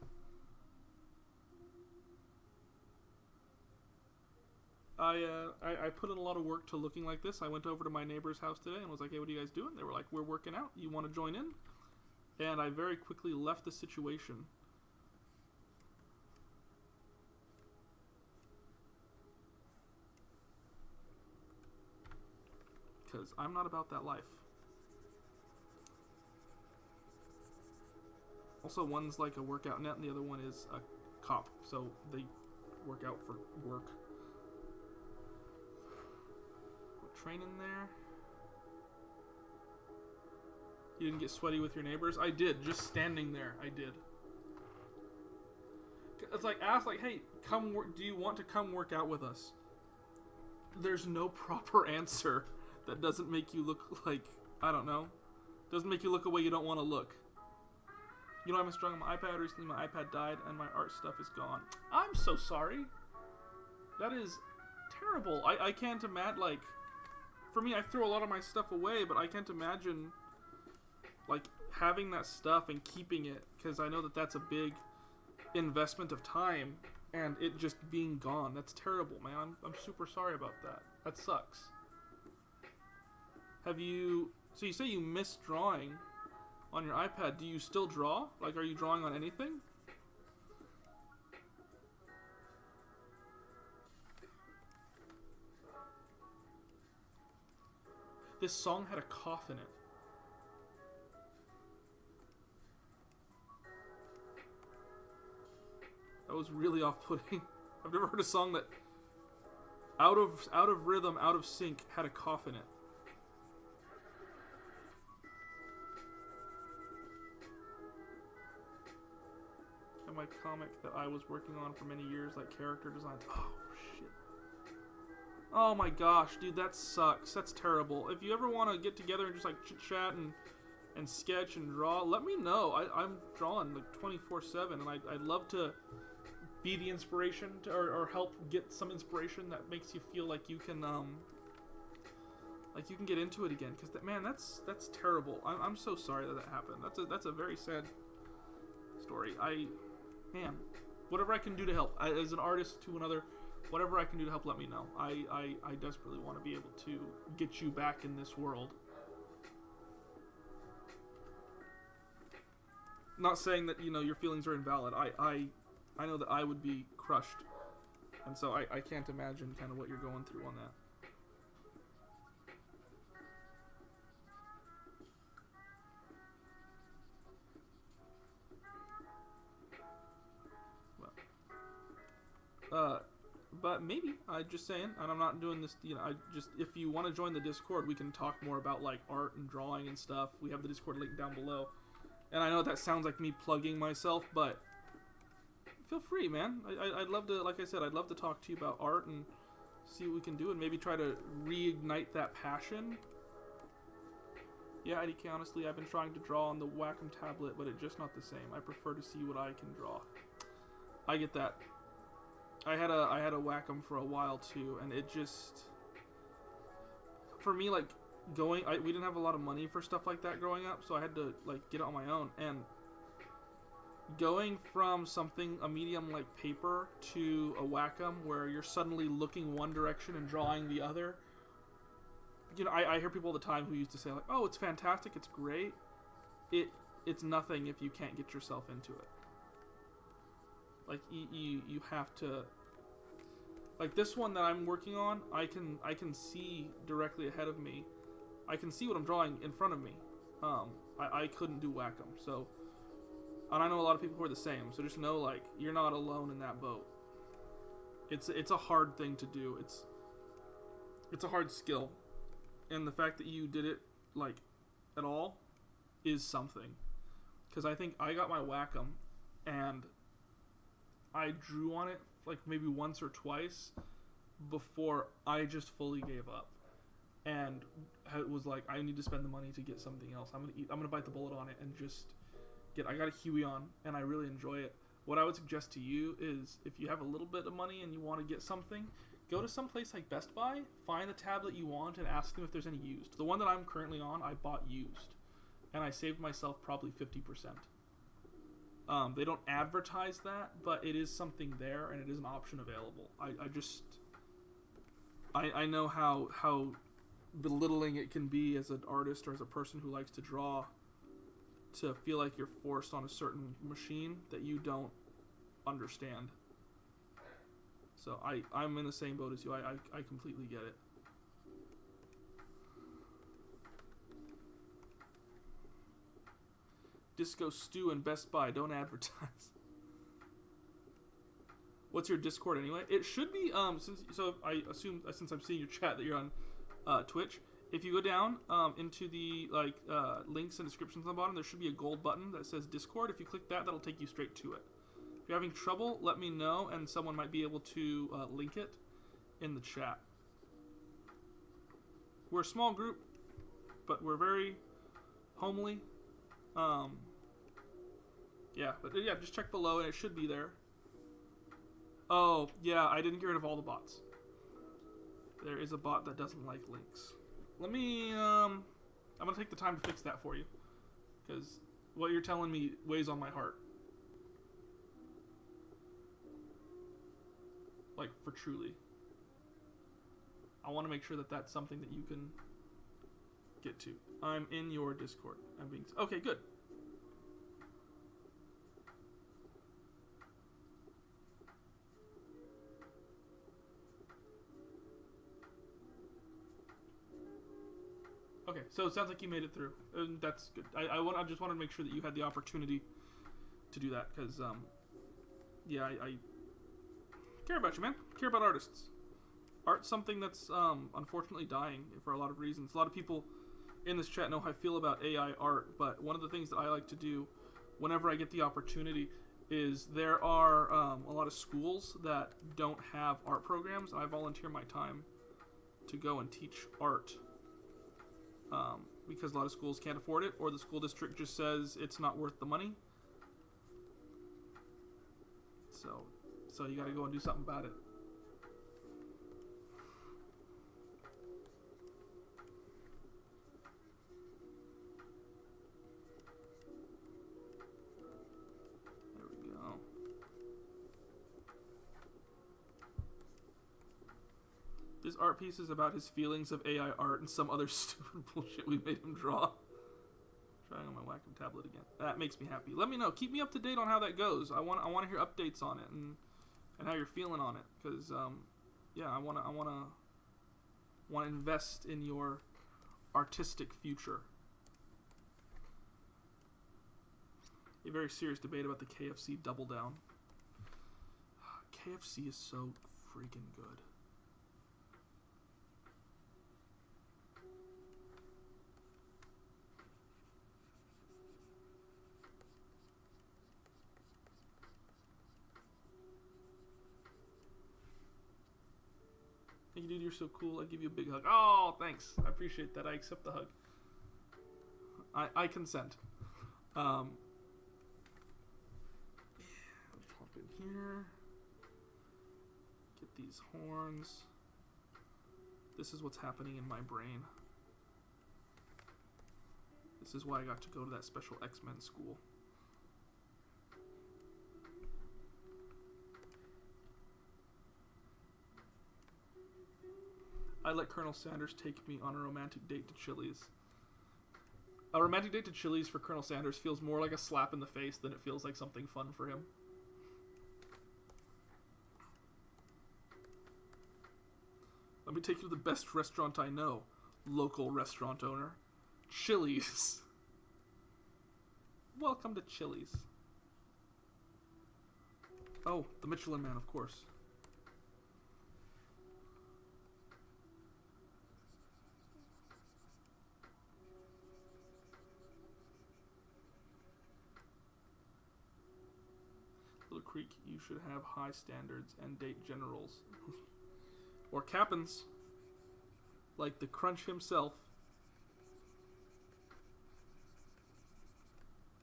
I put in a lot of work to looking like this. I went over to my neighbor's house today and was like, hey, what are you guys doing? They were like, we're working out. You want to join in? And I very quickly left the situation. Because I'm not about that life. Also, one's like a workout net and the other one is a cop. So they work out for work. Train in there. You didn't get sweaty with your neighbors? I did. Just standing there, I did. It's like, ask like, hey, come work. Do you want to come work out with us? There's no proper answer that doesn't make you look like, I don't know, doesn't make you look a way you don't want to look. You know, I've been struggling on my iPad recently. My iPad died and my art stuff is gone. I'm so sorry. That is terrible. I can't imagine, like, for me, I throw a lot of my stuff away, but I can't imagine, like, having that stuff and keeping it, because I know that that's a big investment of time, and it just being gone. That's terrible, man. I'm super sorry about that. That sucks. Have you... So you say you miss drawing on your iPad. Do you still draw? Like, are you drawing on anything? This song had a cough in it. That was really off-putting. I've never heard a song that out of rhythm, out of sync, had a cough in it. And my comic that I was working on for many years, like character designs. Oh, shit. Oh my gosh, dude, that sucks. That's terrible. If you ever want to get together and just like chit-chat and sketch and draw, let me know. I'm drawing like 24/7, and I'd love to be the inspiration to, or help get some inspiration that makes you feel like you can get into it again. Because man, that's terrible. I'm so sorry that happened. That's a very sad story. Man, whatever I can do to help, as an artist to another. Whatever I can do to help, let me know. I desperately want to be able to get you back in this world. Not saying that, you know, your feelings are invalid. I know that I would be crushed. And so I can't imagine kind of what you're going through on that. Well, but maybe, I'm just saying, and I'm not doing this, you know, if you want to join the Discord, we can talk more about, like, art and drawing and stuff. We have the Discord link down below. And I know that sounds like me plugging myself, but feel free, man. I'd love to, like I said, I'd love to talk to you about art and see what we can do and maybe try to reignite that passion. Yeah, IDK, honestly, I've been trying to draw on the Wacom tablet, but it's just not the same. I prefer to see what I can draw. I get that. I had a Wacom for a while too, and it just, for me, like, we didn't have a lot of money for stuff like that growing up, so I had to, like, get it on my own, and going from a medium like paper to a Wacom where you're suddenly looking one direction and drawing the other, you know, I hear people all the time who used to say, like, oh, it's fantastic, it's great. It's nothing if you can't get yourself into it. Like, you have to, like, this one that I'm working on, I can see directly ahead of me. I can see what I'm drawing in front of me. I couldn't do Wacom, so, and I know a lot of people who are the same, so just know, like, you're not alone in that boat. It's a hard thing to do. It's a hard skill, and the fact that you did it, like, at all is something. Because I think I got my Wacom, and I drew on it like maybe once or twice before I just fully gave up, and it was like, I need to spend the money to get something else. I'm gonna bite the bullet on it and just I got a Huey on, and I really enjoy it. what I would suggest to you is if you have a little bit of money and you want to get something, go to some place like Best Buy, find the tablet you want, and ask them if there's any used. The one that I'm currently on, I bought used, and I saved myself probably 50%. They don't advertise that, but it is something there, and it is an option available. I know how belittling it can be as an artist or as a person who likes to draw, to feel like you're forced on a certain machine that you don't understand. So I'm in the same boat as you. I completely get it. Disco Stew and Best Buy, don't advertise. What's your Discord anyway? It should be since I'm seeing your chat that you're on Twitch. If you go down into the links and descriptions on the bottom, there should be a gold button that says Discord. If you click that, that'll take you straight to it. If you're having trouble, let me know, and someone might be able to link it in the chat. We're a small group, but we're very homely. Yeah, just check below and it should be there. Oh, yeah, I didn't get rid of all the bots. There is a bot that doesn't like links. Let me, I'm going to take the time to fix that for you, because what you're telling me weighs on my heart. Like, for truly. I want to make sure that that's something that you can get to. I'm in your Discord. Okay, good. Okay, so it sounds like you made it through, and that's good. I just wanted to make sure that you had the opportunity to do that, because, yeah, I care about you, man. Care about artists. Art's something that's, unfortunately dying for a lot of reasons. A lot of people in this chat know how I feel about AI art, but one of the things that I like to do whenever I get the opportunity is there are a lot of schools that don't have art programs. I volunteer my time to go and teach art. Because a lot of schools can't afford it, or the school district just says it's not worth the money. So you gotta go and do something about it. There we go. This art piece is about his feelings of AI art and some other stupid bullshit we made him draw. Trying on my Wacom tablet again. That makes me happy. Let me know. Keep me up to date on how that goes. I want to hear updates on it and how you're feeling on it. Because yeah, I want to invest in your artistic future. A very serious debate about the KFC Double Down. KFC is so freaking good. Hey, dude, you're so cool. I give you a big hug. Oh, thanks. I appreciate that. I accept the hug. I consent. Yeah, let's hop in here. Get these horns. This is what's happening in my brain. This is why I got to go to that special X-Men school. I'd let Colonel Sanders take me on a romantic date to Chili's. A romantic date to Chili's for Colonel Sanders feels more like a slap in the face than it feels like something fun for him. Let me take you to the best restaurant I know. Local restaurant owner. Chili's. Welcome to Chili's. Oh, the Michelin Man, of course. Little Creek, you should have high standards and date generals. Or captains. Like the Crunch himself.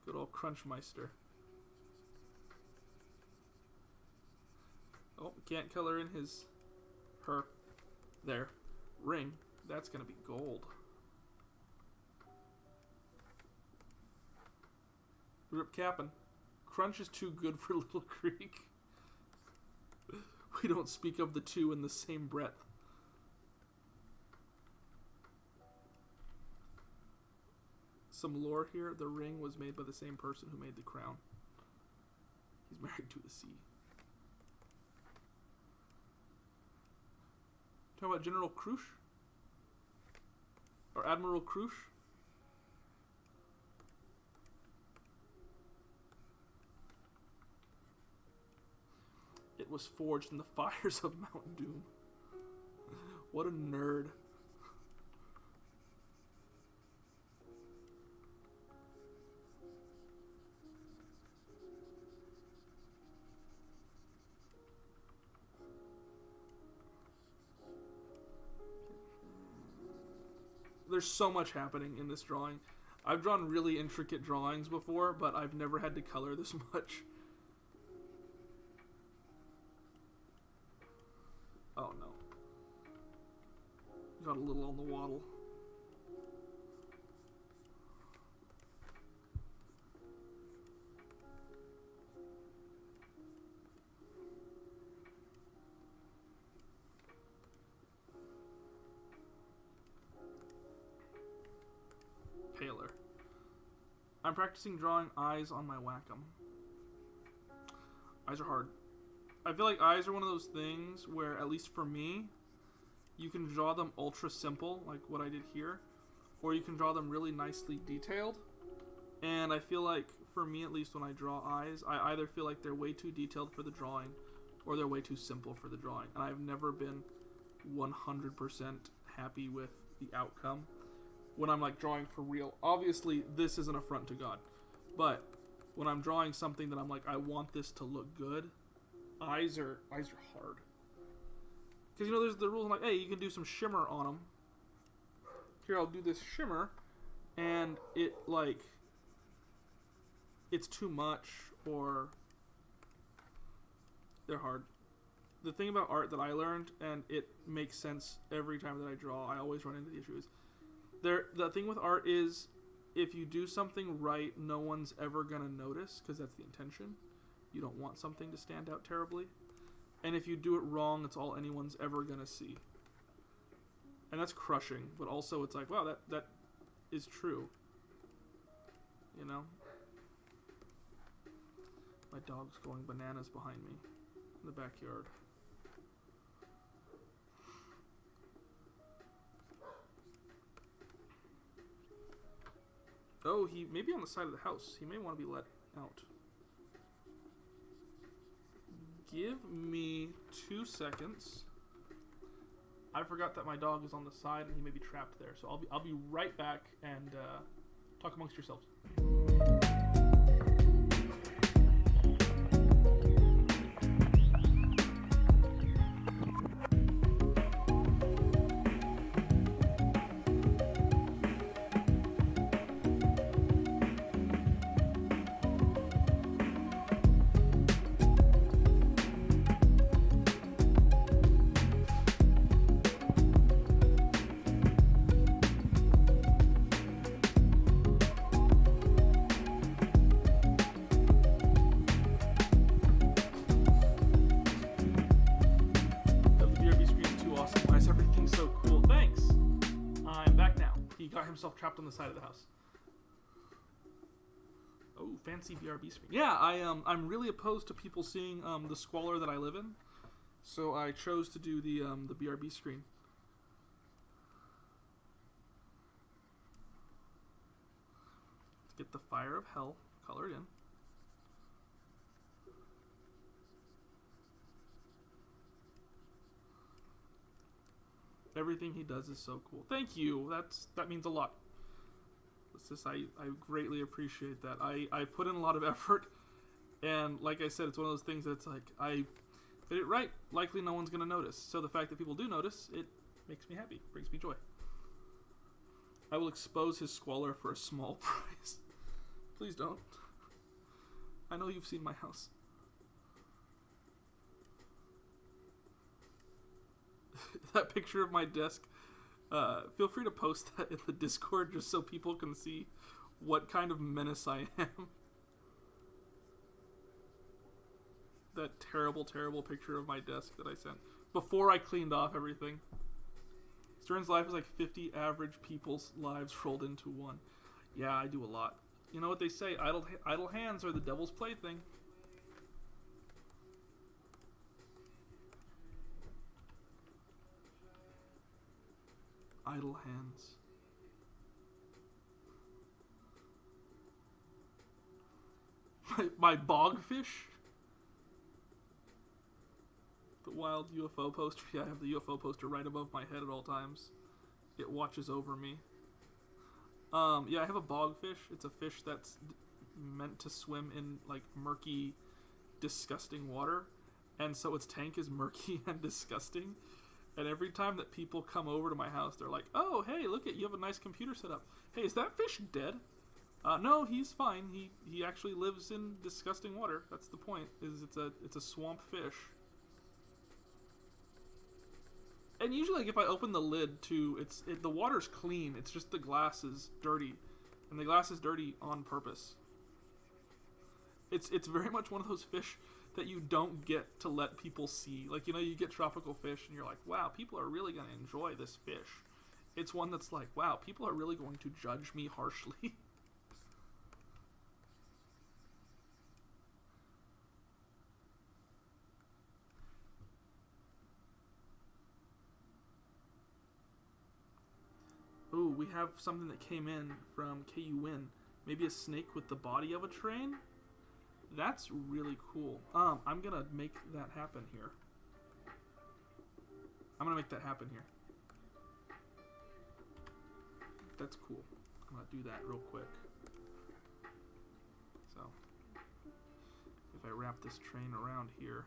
Good old Crunchmeister. Oh, can't color in her, there, ring. That's gonna be gold. Rip Cap'n. Crunch is too good for Little Creek. We don't speak of the two in the same breath. Some lore here. The ring was made by the same person who made the crown. He's married to the sea. Talking about General Crush? Or Admiral Crush? It was forged in the fires of Mount Doom. What a nerd. There's so much happening in this drawing. I've drawn really intricate drawings before, but I've never had to color this much. Oh no. Got a little on the waddle. Paler. I'm practicing drawing eyes on my Wacom. Eyes are hard. I feel like eyes are one of those things where, at least for me, you can draw them ultra simple, like what I did here, or you can draw them really nicely detailed. And I feel like, for me at least, when I draw eyes, I either feel like they're way too detailed for the drawing, or they're way too simple for the drawing. And I've never been 100% happy with the outcome when I'm like drawing for real. Obviously, this is an affront to God, but when I'm drawing something that I'm like, I want this to look good, eyes are hard. Because, you know, there's the rules like, hey, you can do some shimmer on them. Here, I'll do this shimmer, and it, like, it's too much, or they're hard. The thing about art that I learned, and it makes sense every time that I draw, I always run into the issue, is the thing with art is, if you do something right, no one's ever going to notice, because that's the intention. You don't want something to stand out terribly. And if you do it wrong, it's all anyone's ever going to see. And that's crushing, but also it's like, wow, that is true. You know? My dog's going bananas behind me in the backyard. Oh, he may be on the side of the house. He may want to be let out. Give me 2 seconds. I forgot that my dog is on the side and he may be trapped there. So I'll be right back and talk amongst yourselves. Himself trapped on the side of the house. Oh, fancy BRB screen. Yeah, I'm really opposed to people seeing the squalor that I live in, so I chose to do the BRB screen. Let's get the Fire of Hell colored in. Everything he does is so cool. Thank you. That means a lot. It's just I greatly appreciate that. I put in a lot of effort, and like I said, it's one of those things that's like, I did it right. Likely no one's gonna notice. So the fact that people do notice, it makes me happy. Brings me joy. I will expose his squalor for a small price. Please don't. I know you've seen my house. that picture of my desk, feel free to post that in the Discord just so people can see what kind of menace I am. That terrible, terrible picture of my desk that I sent before I cleaned off everything. Stern's life is like 50 average people's lives rolled into one. Yeah, I do a lot. You know what they say, idle hands are the devil's plaything. Idle hands. My bogfish? The wild UFO poster. Yeah, I have the UFO poster right above my head at all times. It watches over me. Yeah, I have a bogfish. It's a fish that's meant to swim in, like, murky, disgusting water. And so its tank is murky and disgusting. And every time that people come over to my house, they're like, oh, hey, look, you have a nice computer set up. Hey, is that fish dead? No, he's fine. He actually lives in disgusting water. That's the point, is it's a swamp fish. And usually, like, if I open the lid, too, the water's clean. It's just the glass is dirty. And the glass is dirty on purpose. It's very much one of those fish that you don't get to let people see. Like, you know, you get tropical fish, and you're like, wow, people are really going to enjoy this fish. It's one that's like, wow, people are really going to judge me harshly. Ooh, we have something that came in from KU Win. Maybe a snake with the body of a train? That's really cool. I'm gonna make that happen here. That's cool. I'm gonna do that real quick. So, if I wrap this train around here.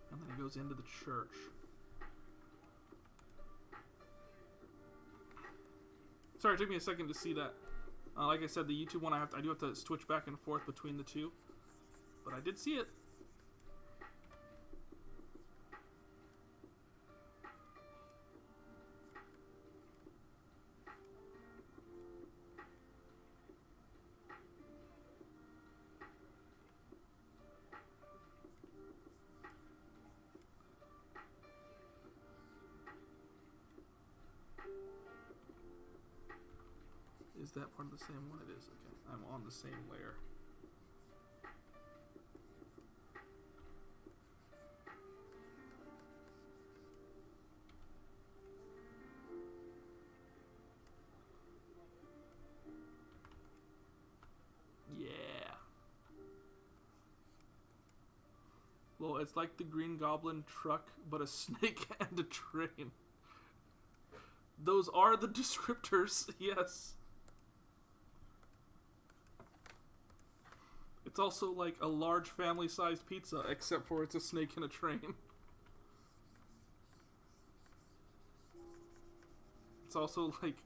And then it goes into the church. Sorry, it took me a second to see that. Like I said, the YouTube one, I do have to switch back and forth between the two. But I did see it. Is that part of the same one? It is. Okay, I'm on the same layer. Yeah. Well, it's like the Green Goblin truck, but a snake and a train. Those are the descriptors, yes. It's also like a large family-sized pizza, except for it's a snake and a train. It's also like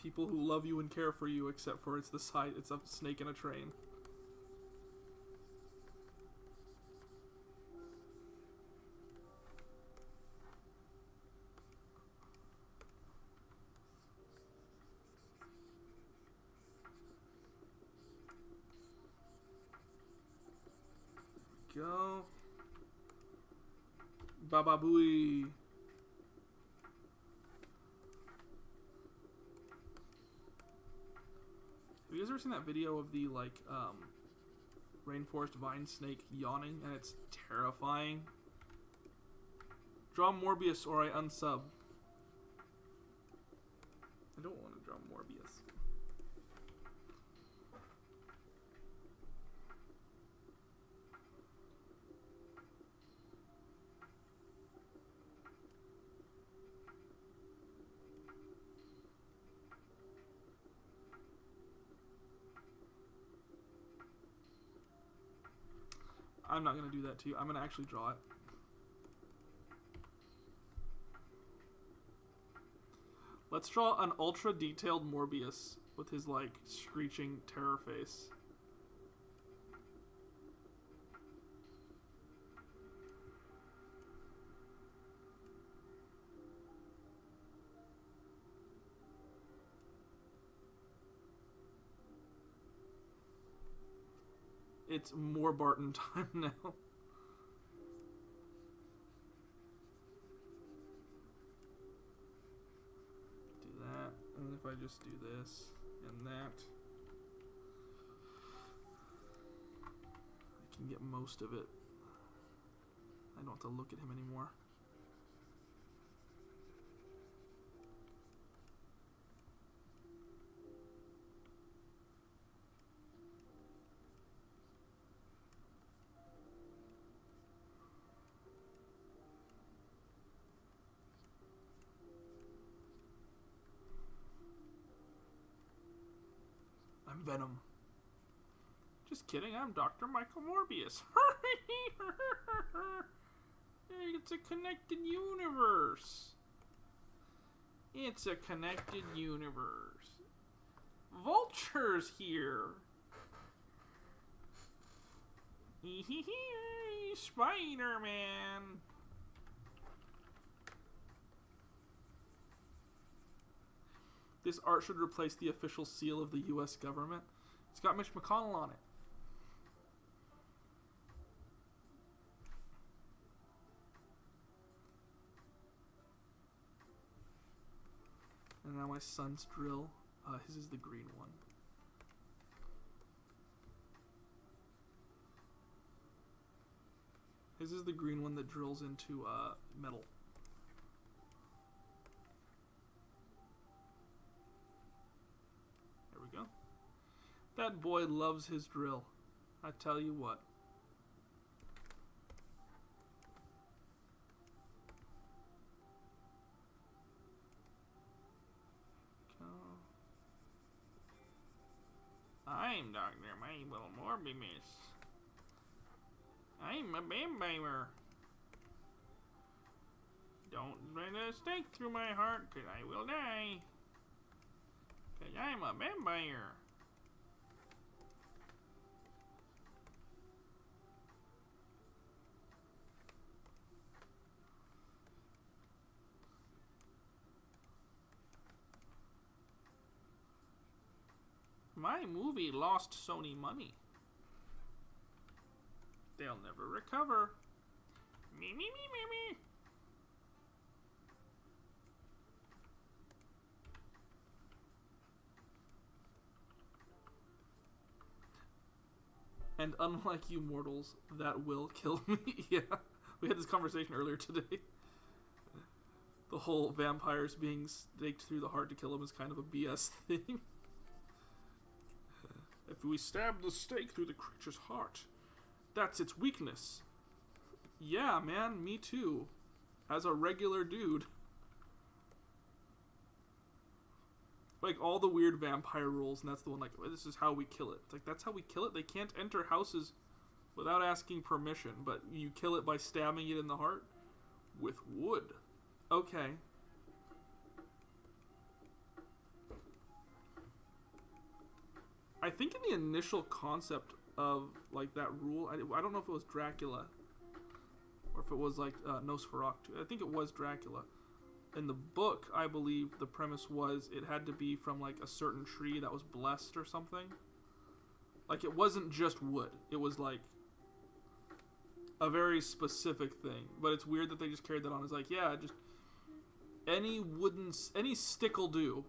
people who love you and care for you, except for it's a snake and a train. Go. Baba Booey. Have you guys ever seen that video of the, like, rainforest vine snake yawning, and it's terrifying? Draw Morbius or I unsub. I don't want to draw Morbius. I'm not going to do that to you. I'm going to actually draw it. Let's draw an ultra detailed Morbius with his like screeching terror face. It's more Barton time now. Do that, and if I just do this and that, I can get most of it. I don't have to look at him anymore. I'm Venom. Just kidding, I'm Dr. Michael Morbius. It's a connected universe. It's a connected universe. Vulture's here. Spider-Man. This art should replace the official seal of the U.S. government. It's got Mitch McConnell on it. And now my son's drill. His is the green one. His is the green one that drills into metal. There we go. That boy loves his drill. I tell you what. I'm Dr. Michael Morbius. I'm a vampire. Don't run a stake through my heart, 'cause I will die. 'Cause I'm a vampire. My movie lost Sony money. They'll never recover. Me, me, me, me, me. And unlike you mortals, that will kill me. Yeah, we had this conversation earlier today. The whole vampires being staked through the heart to kill him is kind of a BS thing. If we stab the stake through the creature's heart, that's its weakness. Yeah, man, me too. As a regular dude. Like, all the weird vampire rules, and that's the one, like, this is how we kill it. It's like, that's how we kill it? They can't enter houses without asking permission, but you kill it by stabbing it in the heart? With wood. Okay. I think in the initial concept of, like, that rule, I don't know if it was Dracula, or if it was, like, Nosferatu. I think it was Dracula. In the book, I believe the premise was it had to be from, like, a certain tree that was blessed or something. Like, it wasn't just wood. It was, like, a very specific thing. But it's weird that they just carried that on. It's like, yeah, just any stick will do.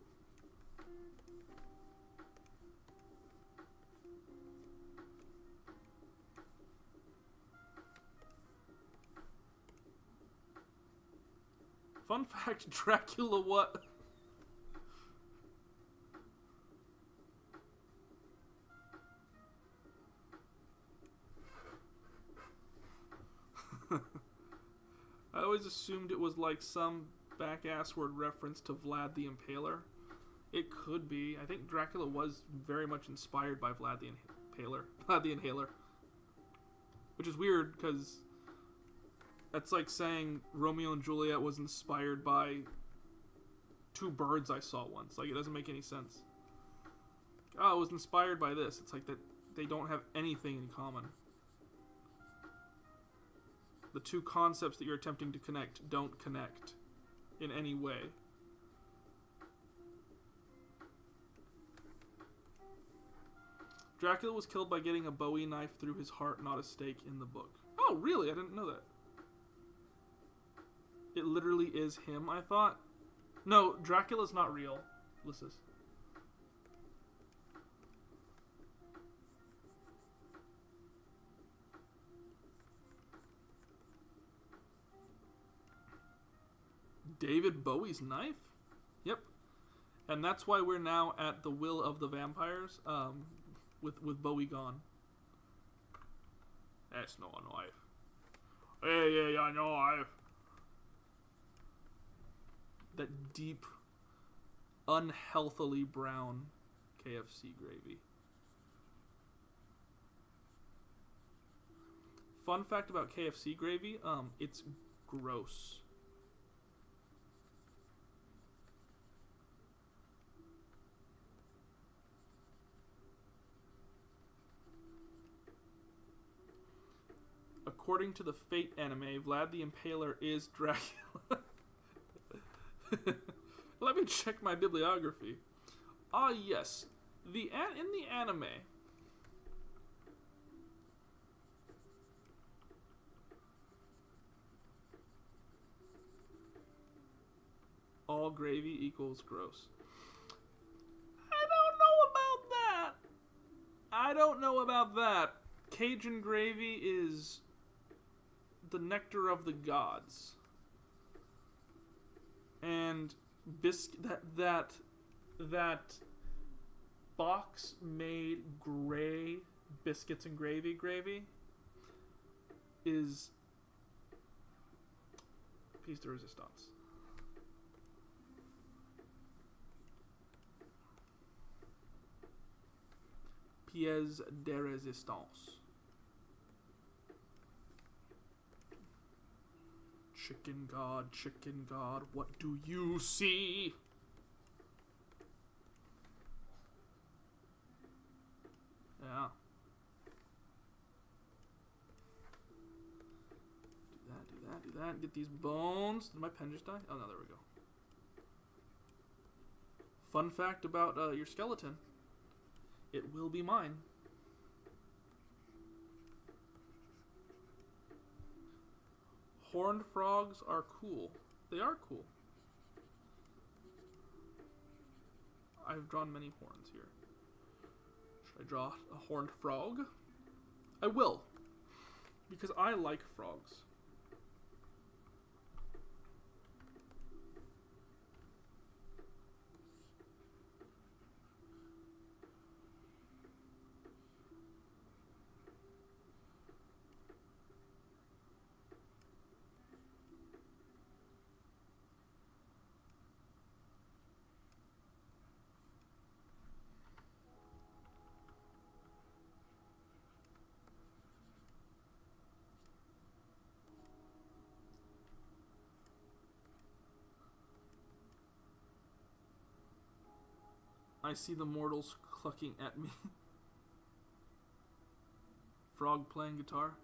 Fun fact, Dracula what? I always assumed it was like some back-assword reference to Vlad the Impaler. It could be. I think Dracula was very much inspired by Vlad the Inhaler. Which is weird, because that's like saying Romeo and Juliet was inspired by two birds I saw once. Like, it doesn't make any sense. Oh, it was inspired by this. It's like that they don't have anything in common. The two concepts that you're attempting to connect don't connect in any way. Dracula was killed by getting a Bowie knife through his heart, not a stake, in the book. Oh, really? I didn't know that. It literally is him, I thought. No, Dracula's not real. Listen. David Bowie's knife? Yep. And that's why we're now at the will of the vampires, with Bowie gone. That's not a knife. Hey, yeah, knife. That deep, unhealthily brown KFC gravy. Fun fact about KFC gravy, it's gross. According to the Fate anime, Vlad the Impaler is Dracula. Let me check my bibliography. Ah, yes. In the anime, all gravy equals gross. I don't know about that. Cajun gravy is the nectar of the gods. And that box made gray biscuits and gravy is piece de resistance. Pièce de résistance. Chicken God, what do you see? Yeah. Do that. Get these bones. Did my pen just die? Oh, no, there we go. Fun fact about your skeleton. It will be mine. Horned frogs are cool. They are cool. I've drawn many horns here. Should I draw a horned frog? I will. Because I like frogs. I see the mortals clucking at me. Frog playing guitar.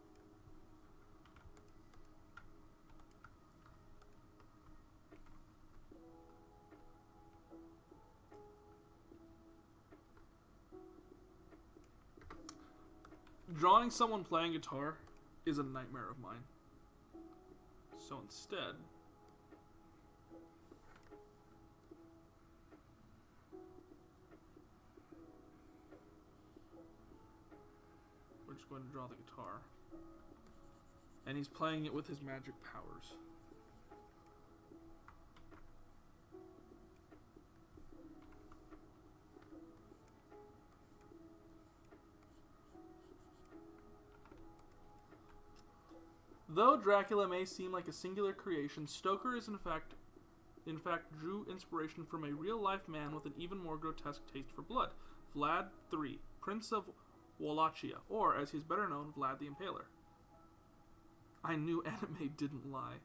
Drawing someone playing guitar is a nightmare of mine. So instead, we're just going to draw the guitar. And he's playing it with his magic powers. Though Dracula may seem like a singular creation, Stoker is in fact drew inspiration from a real-life man with an even more grotesque taste for blood, Vlad III, Prince of Wallachia, or, as he's better known, Vlad the Impaler. I knew anime didn't lie.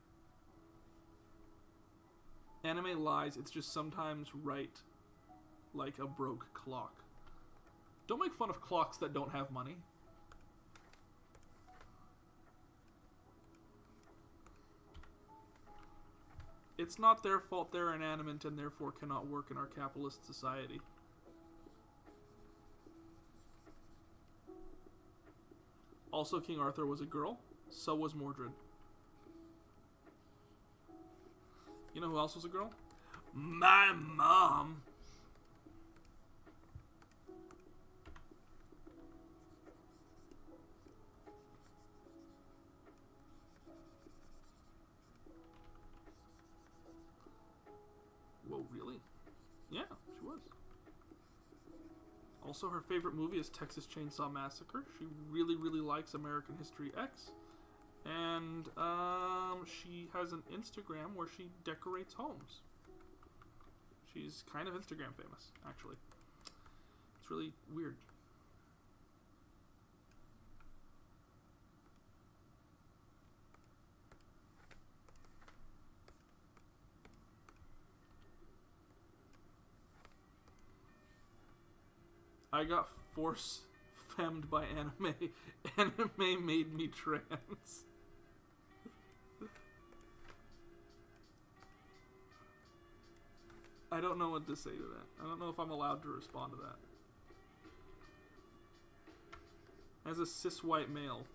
Anime lies, it's just sometimes right like a broke clock. Don't make fun of clocks that don't have money. It's not their fault they're inanimate and therefore cannot work in our capitalist society. Also, King Arthur was a girl. So was Mordred. You know who else was a girl? My mom. Whoa, really? Yeah, she was. Also, her favorite movie is Texas Chainsaw Massacre. She really, really likes American History X. And she has an Instagram where she decorates homes. She's kind of Instagram famous, actually. It's really weird. I got force femmed by anime. Anime made me trans. I don't know what to say to that. I don't know if I'm allowed to respond to that. As a cis white male.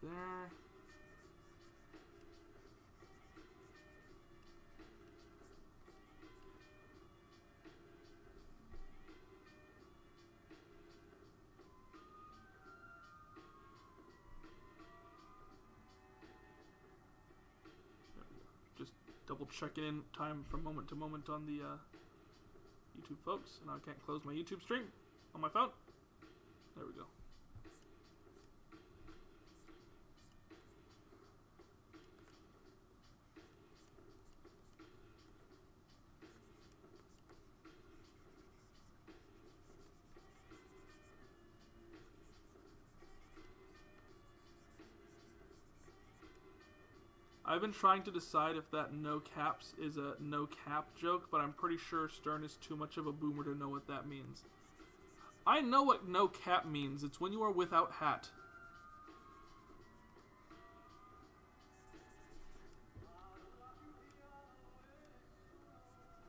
There. Just double checking in time from moment to moment on the YouTube folks, and I can't close my YouTube stream on my phone. There we go. I've been trying to decide if that no caps is a no cap joke, but I'm pretty sure Stern is too much of a boomer to know what that means. I know what no cap means. It's when you are without hat.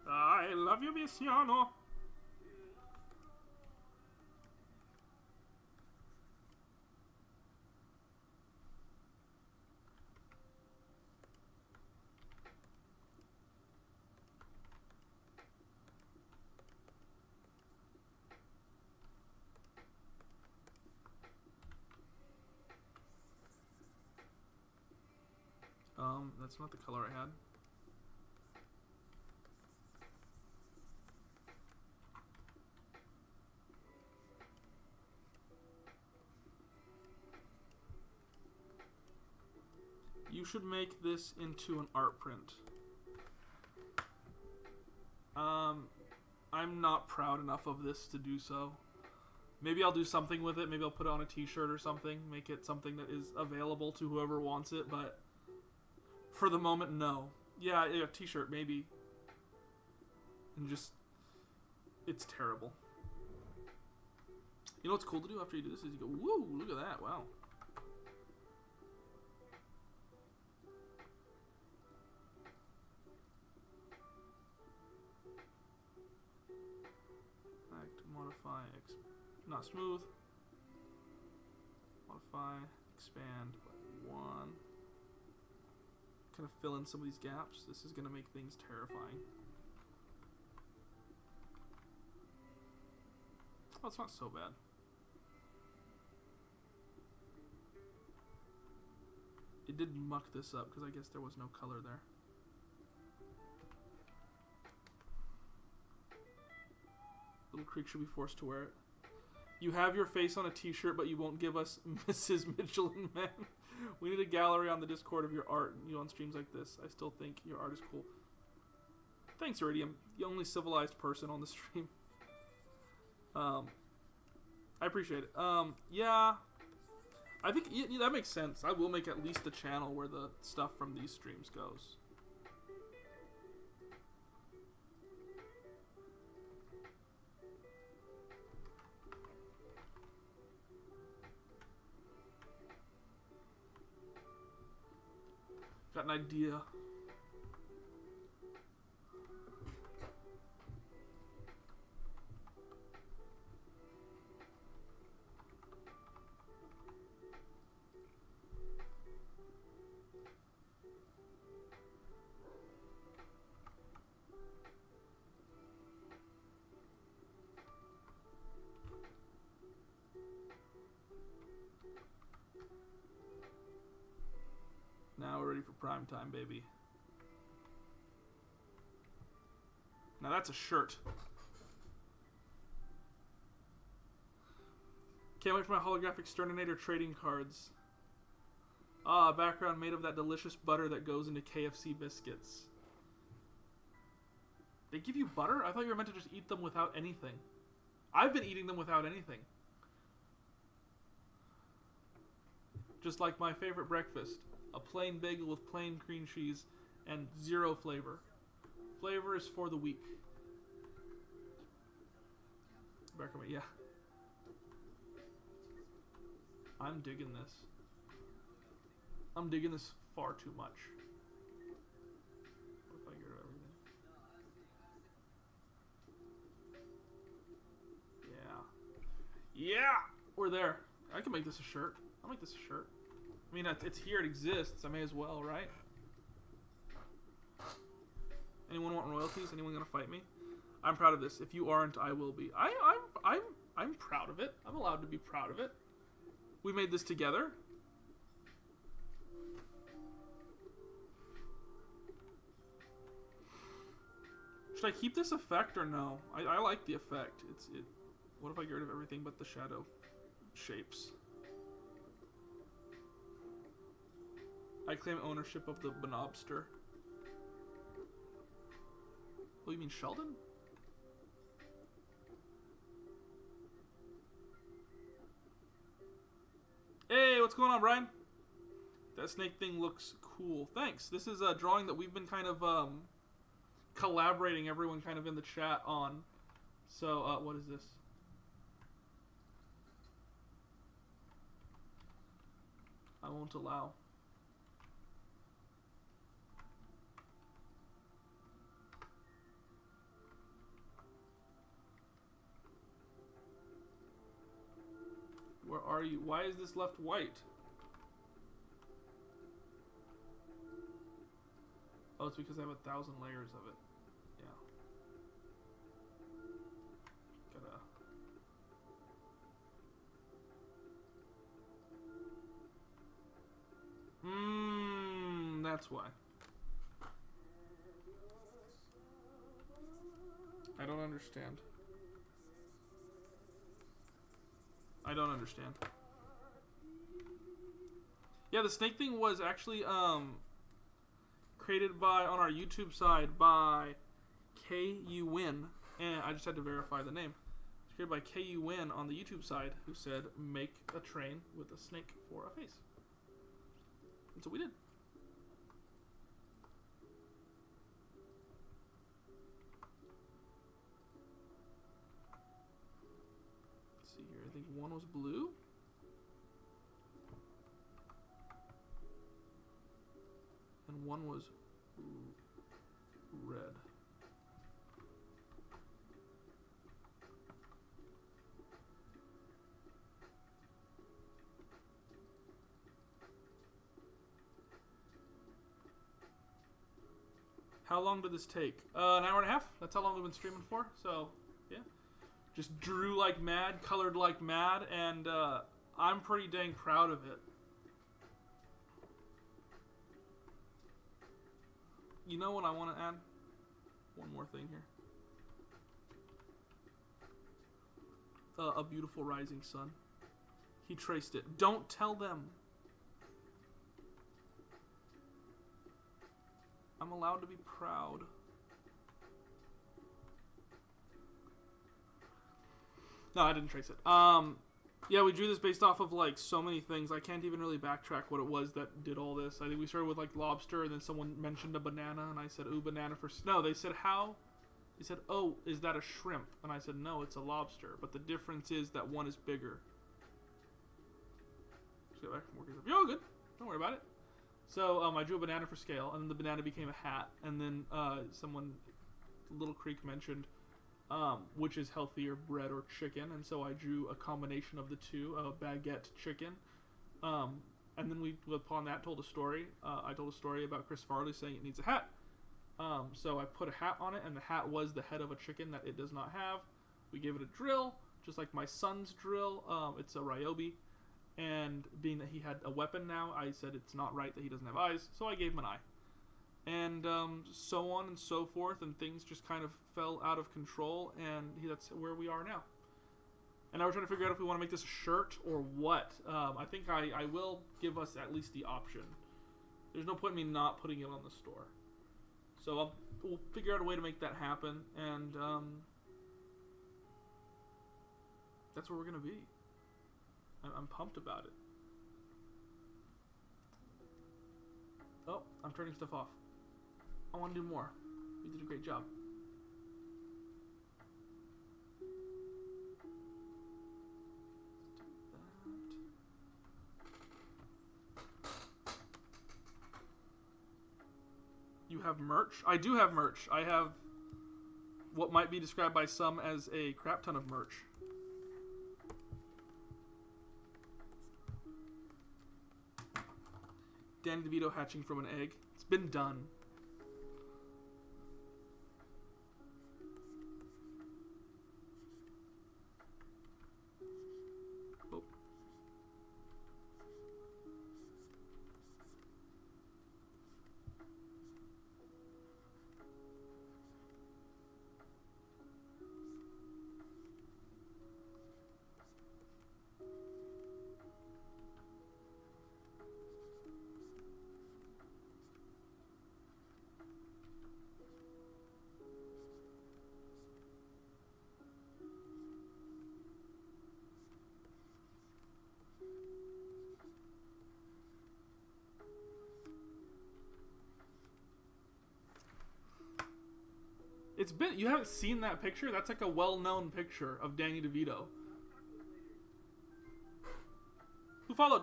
I love you, Visiano. That's not the color I had. You should make this into an art print. I'm not proud enough of this to do so. Maybe I'll do something with it. Maybe I'll put it on a t-shirt or something. Make it something that is available to whoever wants it, but for the moment, no. Yeah, a t-shirt, maybe. And just, it's terrible. You know what's cool to do after you do this is you go, woo, look at that, wow. Modify, not smooth. Modify, expand by 1. Kind of fill in some of these gaps. This is going to make things terrifying. Oh, it's not so bad. It did muck this up because I guess there was no color there. Little Creek should be forced to wear it. You have your face on a t-shirt, but you won't give us Mrs. Michelin Man. We need a gallery on the Discord of your art. You on streams like this. I still think your art is cool. Thanks, Iridium. The only civilized person on the stream. I appreciate it. Yeah. I think that makes sense. I will make at least a channel where the stuff from these streams goes. Got an idea. Now we're ready for prime time, baby. Now that's a shirt. Can't wait for my holographic Sterninator trading cards. Ah, background made of that delicious butter that goes into KFC biscuits. They give you butter? I thought you were meant to just eat them without anything. I've been eating them without anything. Just like my favorite breakfast. A plain bagel with plain cream cheese and zero flavor. Flavor is for the weak. Yeah. I'm digging this. I'm digging this far too much. What if I get rid of everything? Yeah. Yeah! We're there. I can make this a shirt. I'll make this a shirt. I mean, it's here, it exists. I may as well, right? Anyone want royalties? Anyone gonna fight me? I'm proud of this. If you aren't, I will be. I'm proud of it. I'm allowed to be proud of it. We made this together. Should I keep this effect or no? I like the effect. What if I get rid of everything but the shadow shapes? I claim ownership of the Bonobster. Oh, you mean Sheldon? Hey, what's going on, Brian? That snake thing looks cool. Thanks. This is a drawing that we've been kind of collaborating, everyone kind of in the chat on. So, what is this? I won't allow. Where are you? Why is this left white? Oh, it's because I have 1,000 layers of it. Yeah. That's why. I don't understand. I don't understand. Yeah, the snake thing was actually created by, on our YouTube side, by KU Win, and I just had to verify the name. It's created by KU Win on the YouTube side, who said make a train with a snake for a face. And so we did. Let's see here. I think one was blue. And one was red. How long did this take? An hour and a half. That's how long we've been streaming for. So, yeah. Just drew like mad, colored like mad, and I'm pretty dang proud of it. You know what I want to add? One more thing here. a beautiful rising sun. He traced it. Don't tell them. I'm allowed to be proud. No, I didn't trace it. Yeah, we drew this based off of, like, so many things. I can't even really backtrack what it was that did all this. I think we started with, like, lobster, and then someone mentioned a banana, and I said, ooh, banana for... No, they said, how? They said, oh, is that a shrimp? And I said, no, it's a lobster. But the difference is that one is bigger. Just go back and work this up. You're all good. Don't worry about it. So, I drew a banana for scale, and then the banana became a hat. And then, someone, Little Creek mentioned... which is healthier, bread or chicken, and so I drew a combination of the two, a baguette chicken, and then we, upon that, told a story. I told a story about Chris Farley saying it needs a hat, so I put a hat on it, and the hat was the head of a chicken that it does not have. We gave it a drill, just like my son's drill. It's a Ryobi, and being that he had a weapon now, I said it's not right that he doesn't have eyes, so I gave him an eye. And so on and so forth, and things just kind of fell out of control, and that's where we are now. And now we're trying to figure out if we want to make this a shirt or what. I think I will give us at least the option. There's no point in me not putting it on the store. So we'll figure out a way to make that happen, and that's where we're going to be. I'm pumped about it. Oh, I'm turning stuff off. I want to do more. You did a great job. You have merch? I do have merch. I have what might be described by some as a crap ton of merch. Danny DeVito hatching from an egg. It's been done. Oh. It's been... You haven't seen that picture? That's like a well-known picture of Danny DeVito. Who followed?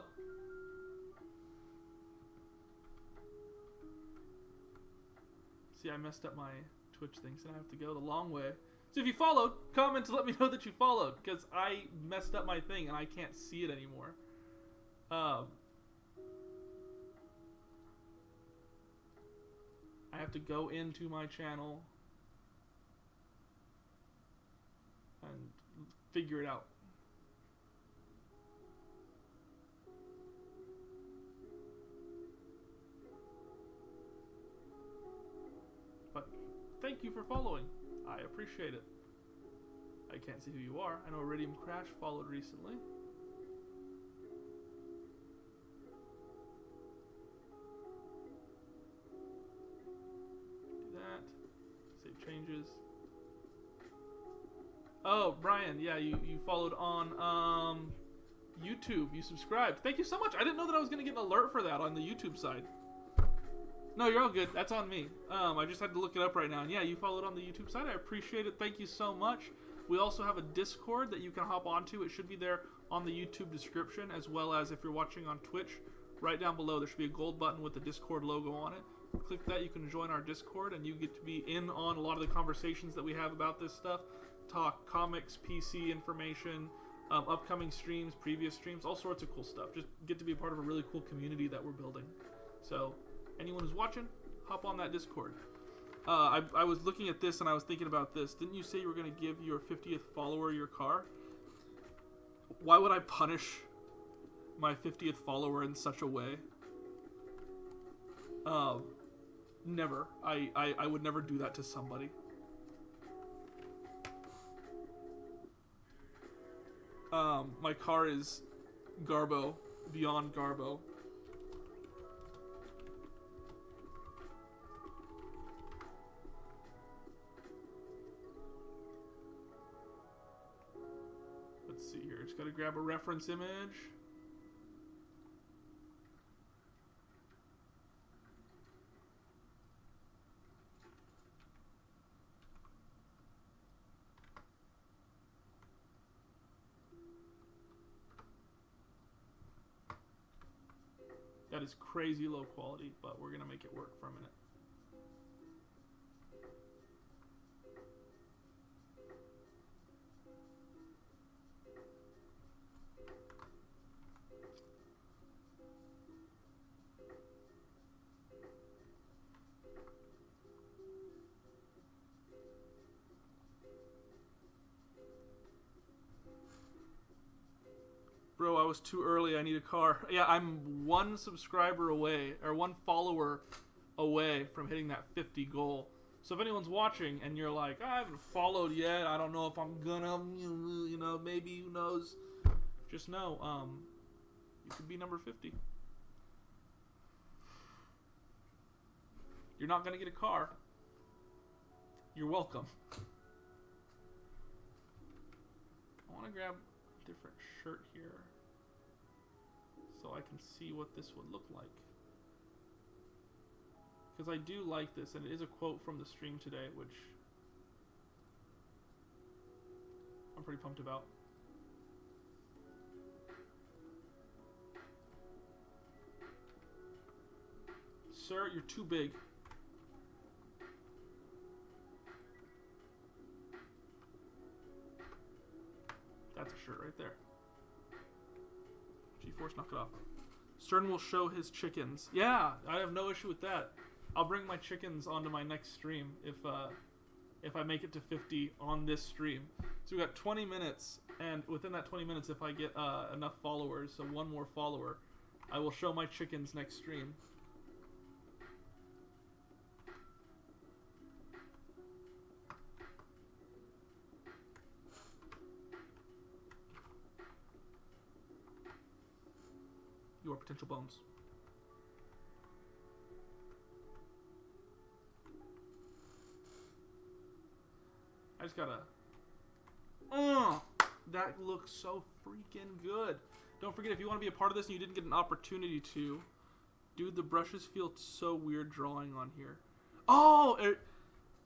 See, I messed up my Twitch thing, so I have to go the long way. So if you followed, comment to let me know that you followed, because I messed up my thing and I can't see it anymore. I have to go into my channel and figure it out. But thank you for following. I appreciate it. I can't see who you are. I know Iridium Crash followed recently. Do that. Save changes. Oh, Brian, yeah, you followed on YouTube. You subscribed. Thank you so much. I didn't know that I was going to get an alert for that on the YouTube side. No, you're all good. That's on me. I just had to look it up right now. And yeah, you followed on the YouTube side. I appreciate it. Thank you so much. We also have a Discord that you can hop onto. It should be there on the YouTube description, as well as if you're watching on Twitch, right down below there should be a gold button with the Discord logo on it. Click that, you can join our Discord, and you get to be in on a lot of the conversations that we have about this stuff. Talk comics, PC information, upcoming streams, previous streams, all sorts of cool stuff. Just get to be a part of a really cool community that we're building. So anyone who's watching, hop on that Discord. I was looking at this and I was thinking about this. Didn't you say you were going to give your 50th follower your car? Why would I punish my 50th follower in such a way? Never. I would never do that to somebody. My car is Garbo, beyond Garbo. Let's see here. Just gotta grab a reference image. That is crazy low quality, but we're gonna make it work for a minute. Bro, I was too early. I need a car. Yeah, I'm one subscriber away, or one follower away from hitting that 50 goal. So if anyone's watching and you're like, I haven't followed yet, I don't know if I'm gonna, you know, maybe, who knows, just know, you could be number 50. You're not gonna get a car. You're welcome. I want to grab a different shirt here so I can see what this would look like. Because I do like this, and it is a quote from the stream today, which I'm pretty pumped about. Sir, you're too big. That's a shirt right there. G-Force, knock it off. Stern will show his chickens. Yeah, I have no issue with that. I'll bring my chickens onto my next stream if I make it to 50 on this stream. So we got 20 minutes, and within that 20 minutes, if I get enough followers, so one more follower, I will show my chickens next stream. Your potential bones. I just gotta... that looks so freaking good. Don't forget, if you want to be a part of this and you didn't get an opportunity to, dude, the brushes feel so weird drawing on here. Oh!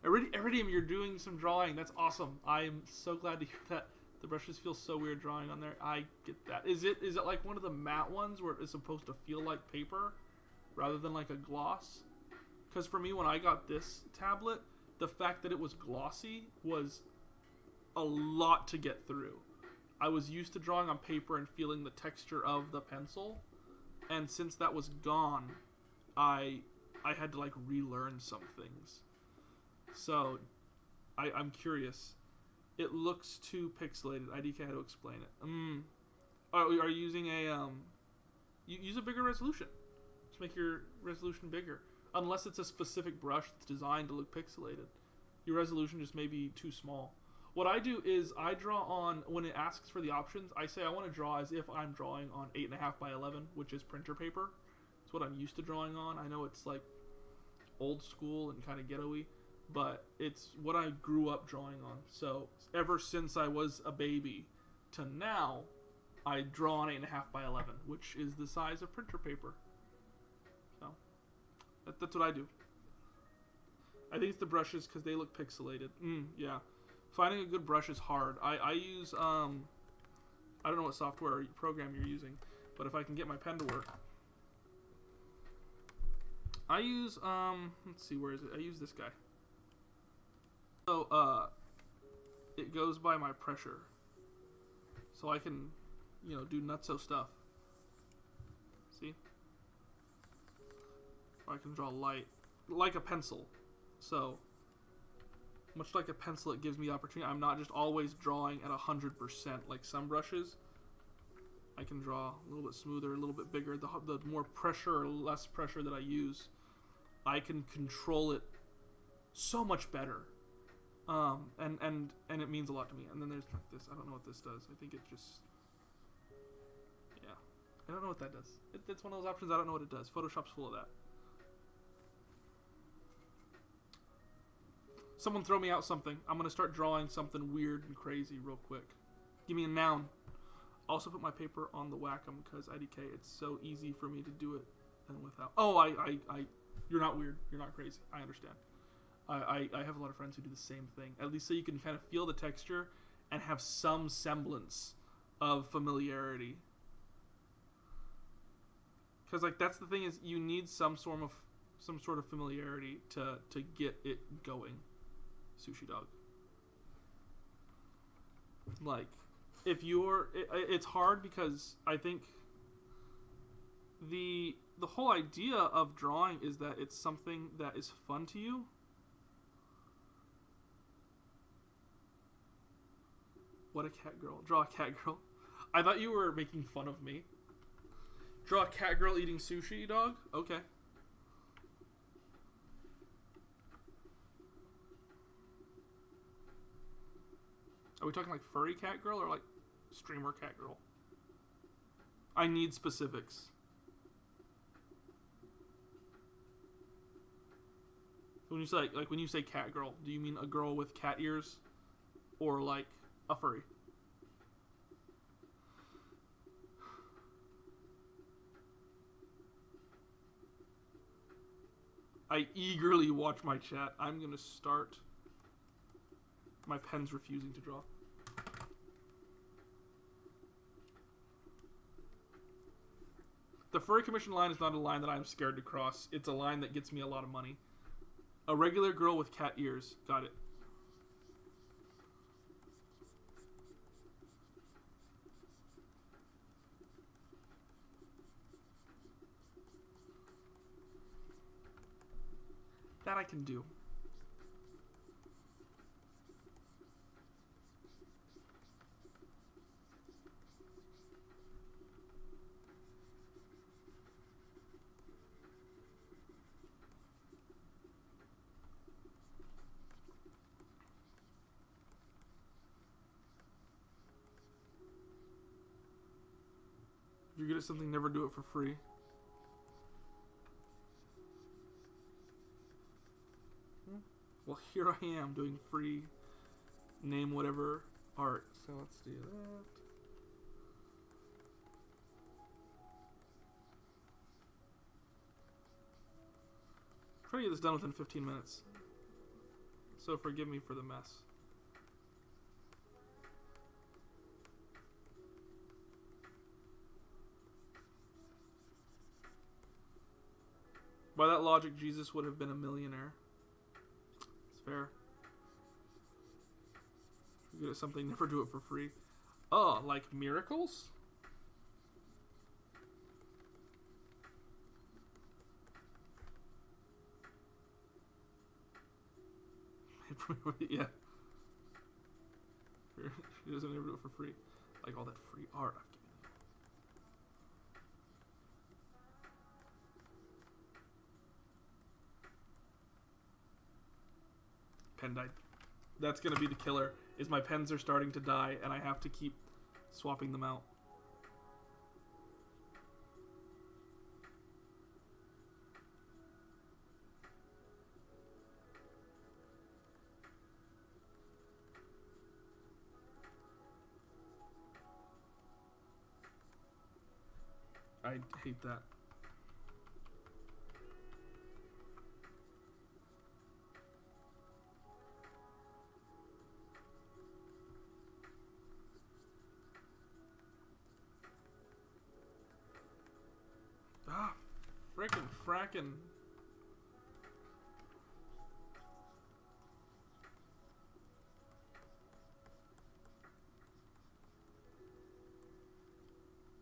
Iridium, you're doing some drawing. That's awesome. I'm so glad to hear that. The brushes feel so weird drawing on there. I get that. Is it like one of the matte ones where it's supposed to feel like paper rather than like a gloss? Because for me, when I got this tablet, the fact that it was glossy was a lot to get through. I was used to drawing on paper and feeling the texture of the pencil, and since that was gone, I had to like relearn some things. So I'm curious. It looks too pixelated. IDK had to explain it. Are you using a use a bigger resolution? Just make your resolution bigger. Unless it's a specific brush that's designed to look pixelated. Your resolution just may be too small. What I do is I draw on, when it asks for the options, I say I want to draw as if I'm drawing on 8.5 by 11, which is printer paper. It's what I'm used to drawing on. I know it's like old school and kind of ghetto-y, but it's what I grew up drawing on. So ever since I was a baby to now, I draw on 8.5 by 11, which is the size of printer paper. So that's what I do. I think it's the brushes because they look pixelated. Yeah. Finding a good brush is hard. I use, I don't know what software or program you're using, but if I can get my pen to work. I use, let's see, where is it? I use this guy. So, it goes by my pressure. So I can, you know, do nutso stuff. See? Or I can draw light. Like a pencil. So, much like a pencil, it gives me the opportunity. I'm not just always drawing at 100% like some brushes. I can draw a little bit smoother, a little bit bigger. The more pressure or less pressure that I use, I can control it so much better. And it means a lot to me. And then there's this. I don't know what this does. I think it just I don't know what that does. It's one of those options I don't know what it does. Photoshop's full of that. Someone throw me out something. I'm going to start drawing something weird and crazy real quick. Give me a noun. Also put my paper on the Wacom because IDK, it's so easy for me to do it and without. Oh, you're not weird. You're not crazy. I understand. I have a lot of friends who do the same thing. At least so you can kind of feel the texture and have some semblance of familiarity. Because like that's the thing is you need some sort of familiarity to get it going. Sushi Dog. Like, if you're, it's hard because I think the whole idea of drawing is that it's something that is fun to you. What a cat girl. Draw a cat girl. I thought you were making fun of me. Draw a cat girl eating sushi, dog? Okay. Are we talking like furry cat girl or like streamer cat girl? I need specifics. When you say like when you say cat girl, do you mean a girl with cat ears or like a furry? I eagerly watch my chat. I'm gonna start. My pen's refusing to draw. The furry commission line is not a line that I'm scared to cross. It's a line that gets me a lot of money. A regular girl with cat ears. Got it. That I can do. If you're good at something, never do it for free. Well, here I am doing free name whatever art. So let's do that. Try to get this done within 15 minutes. So forgive me for the mess. By that logic, Jesus would have been a millionaire. It's fair. If you're good at something, never do it for free. Oh, like miracles? Yeah. She doesn't ever do it for free. Like all that free art I've given you. Pen died. That's gonna be the killer, is my pens are starting to die and I have to keep swapping them out. I hate that. Ah, frickin' frackin'.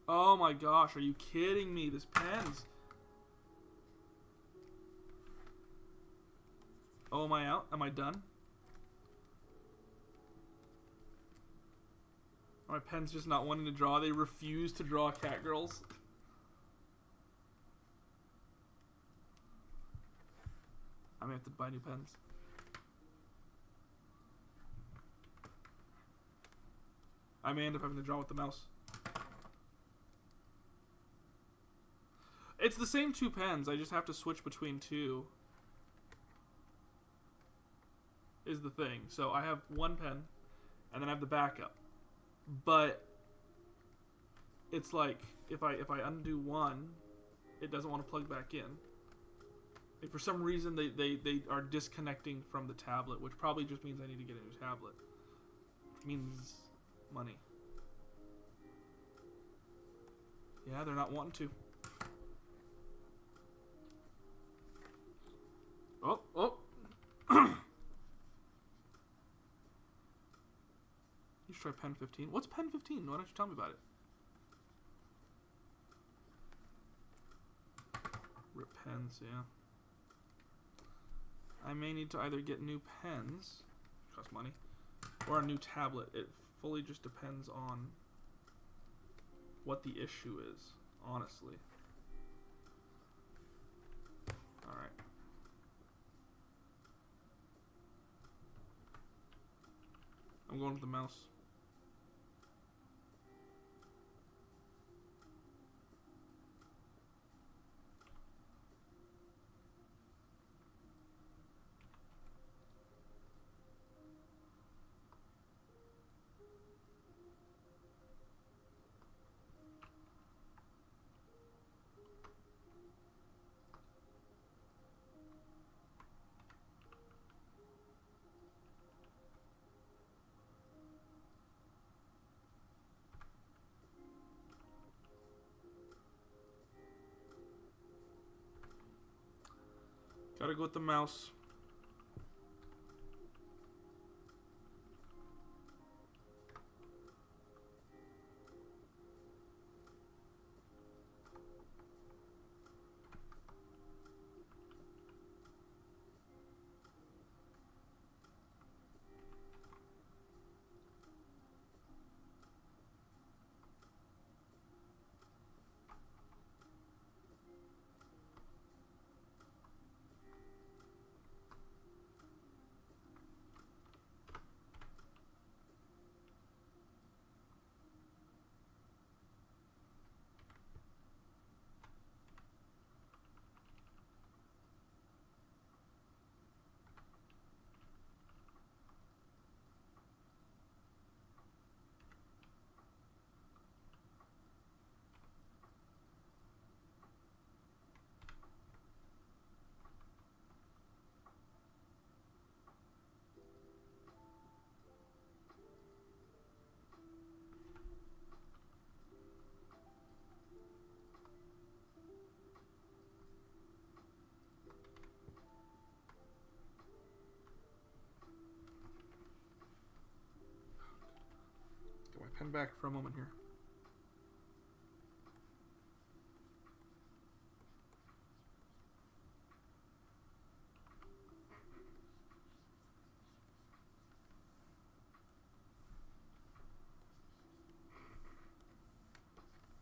Oh my gosh, are you kidding me? This pen's... Oh, am I out? Am I done? My pen's just not wanting to draw. They refuse to draw cat girls. I may have to buy new pens. I may end up having to draw with the mouse. It's the same 2 pens. I just have to switch between 2. Is the thing. So I have 1 pen, and then I have the backup. But it's like if I undo one, it doesn't want to plug back in. If for some reason they are disconnecting from the tablet, which probably just means I need to get a new tablet. Which means money. Yeah, they're not wanting to. Oh. You should try Pen 15. What's Pen 15? Why don't you tell me about it? Rip pens, yeah. I may need to either get new pens, which cost money, or a new tablet. It fully just depends on what the issue is, honestly. Alright. I'm going with the mouse. Gotta go with the mouse. Get my pen back for a moment here.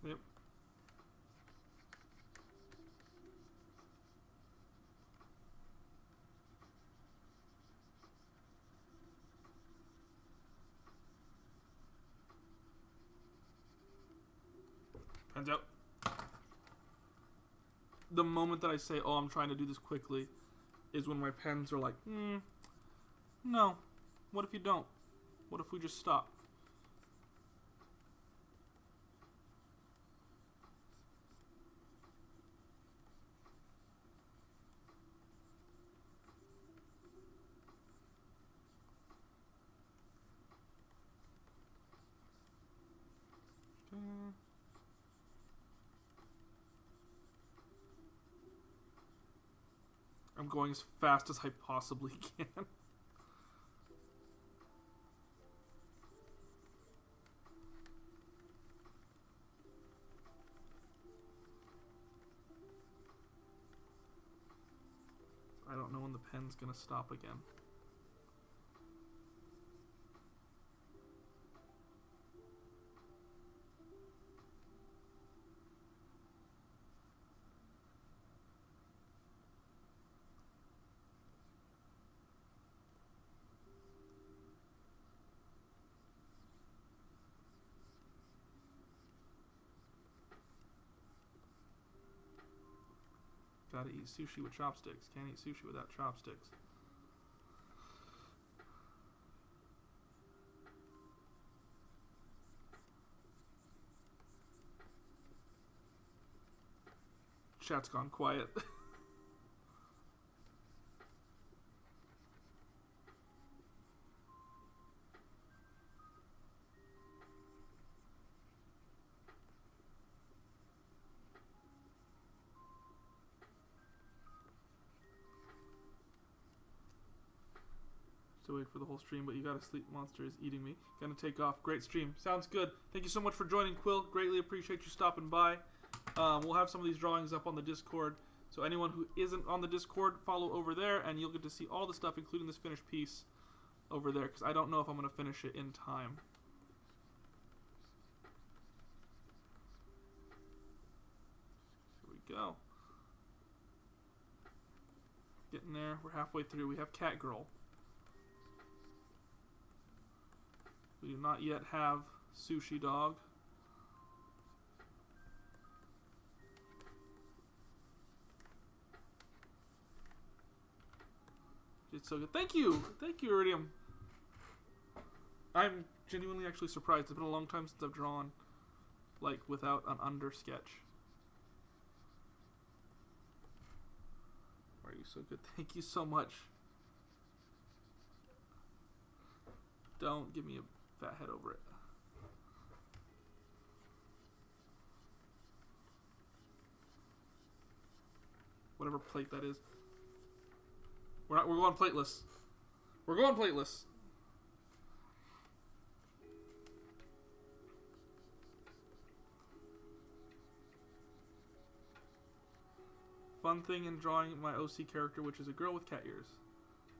Yep. Pens out. The moment that I say, oh, I'm trying to do this quickly, is when my pens are like, no. What if you don't? What if we just stop? I'm going as fast as I possibly can. I don't know when the pen's gonna stop again. Gotta eat sushi with chopsticks. Can't eat sushi without chopsticks. Chat's gone quiet. Still wait for the whole stream, but you gotta sleep. Monster is eating me. Gonna take off. Great stream. Sounds good. Thank you so much for joining, Quill. Greatly appreciate you stopping by. We'll have some of these drawings up on the Discord. So anyone who isn't on the Discord, follow over there, and you'll get to see all the stuff, including this finished piece over there, because I don't know if I'm going to finish it in time. Here we go. Getting there. We're halfway through. We have Cat Girl. We do not yet have Sushi Dog. It's so good. Thank you, Iridium. I'm genuinely actually surprised. It's been a long time since I've drawn, like, without an under sketch. Why are you so good? Thank you so much. Don't give me a fat head over it. Whatever plate that is. We're going plateless. We're going plateless. Fun thing in drawing my OC character, which is a girl with cat ears.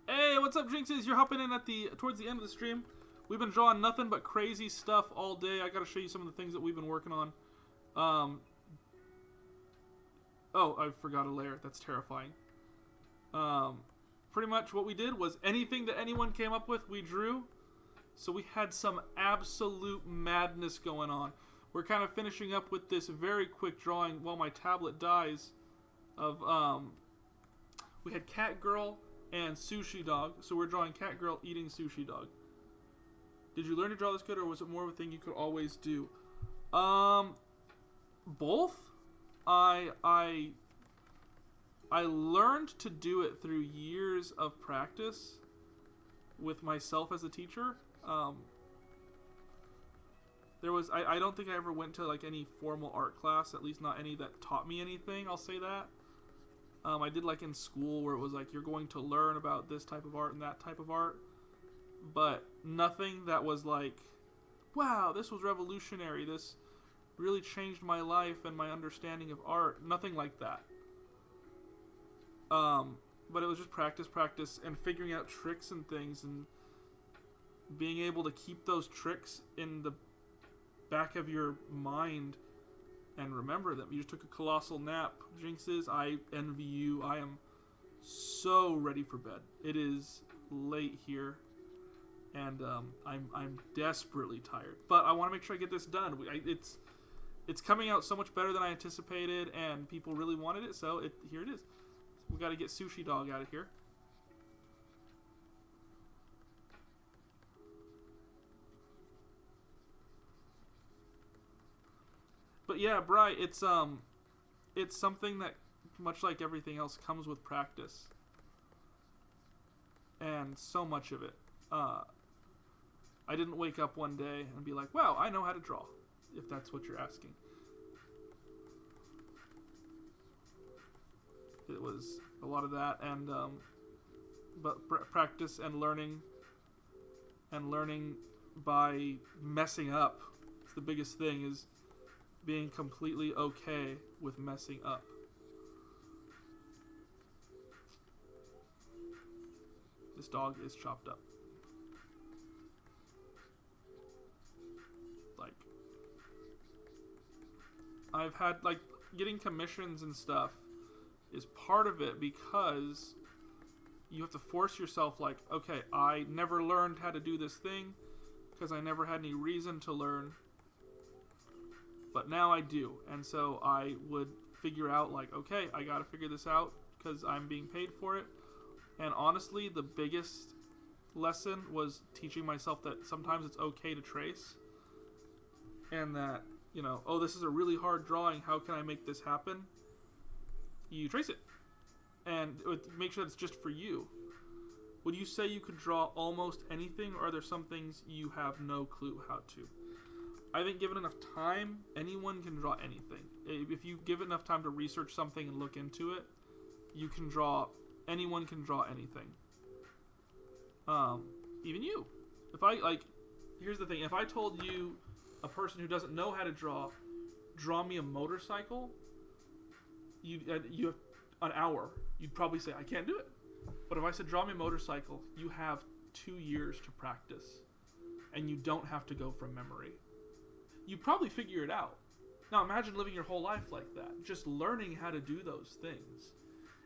Hey, what's up, Jinxes? You're hopping in at towards the end of the stream. We've been drawing nothing but crazy stuff all day. I gotta show you some of the things that we've been working on. Oh, I forgot a layer. That's terrifying. Pretty much what we did was anything that anyone came up with, we drew. So we had some absolute madness going on. We're kind of finishing up with this very quick drawing while my tablet dies of, we had Cat Girl and Sushi Dog. So we're drawing Cat Girl eating Sushi Dog. Did you learn to draw this good, or was it more of a thing you could always do? Both. I learned to do it through years of practice with myself as a teacher. I don't think I ever went to like any formal art class, at least not any that taught me anything, I'll say that. I did like in school where it was like, you're going to learn about this type of art and that type of art, but nothing that was like, wow, this was revolutionary, this really changed my life and my understanding of art. Nothing like that. But it was just practice, and figuring out tricks and things, and being able to keep those tricks in the back of your mind and remember them. You just took a colossal nap, Jinxes. I envy you. I am so ready for bed. It is late here, and I'm desperately tired. But I want to make sure I get this done. It's coming out so much better than I anticipated, and people really wanted it, so here it is. We got to get Sushi Dog out of here. But yeah, Bri, it's something that, much like everything else, comes with practice. And so much of it. I didn't wake up one day and be like, wow, I know how to draw, if that's what you're asking. It was a lot of that, and but practice and learning by messing up. It's the biggest thing, is being completely okay with messing up. This dog is chopped up. Like, I've had, like, getting commissions and stuff is part of it, because you have to force yourself, like, okay, I never learned how to do this thing because I never had any reason to learn, but now I do, and so I would figure out, like, okay, I gotta figure this out because I'm being paid for it. And honestly, the biggest lesson was teaching myself that sometimes it's okay to trace. And that, you know, oh, this is a really hard drawing. How can I make this happen? You trace it. And make sure it's just for you. Would you say you could draw almost anything, or are there some things you have no clue how to? I think given enough time, anyone can draw anything. If you give it enough time to research something and look into it, you can draw, anyone can draw anything. Even you. If I, like, here's the thing, if I told you, a person who doesn't know how to draw me a motorcycle, you have an hour, you'd probably say, I can't do it. But if I said, draw me a motorcycle, you have 2 years to practice. And you don't have to go from memory. You probably figure it out. Now imagine living your whole life like that. Just learning how to do those things.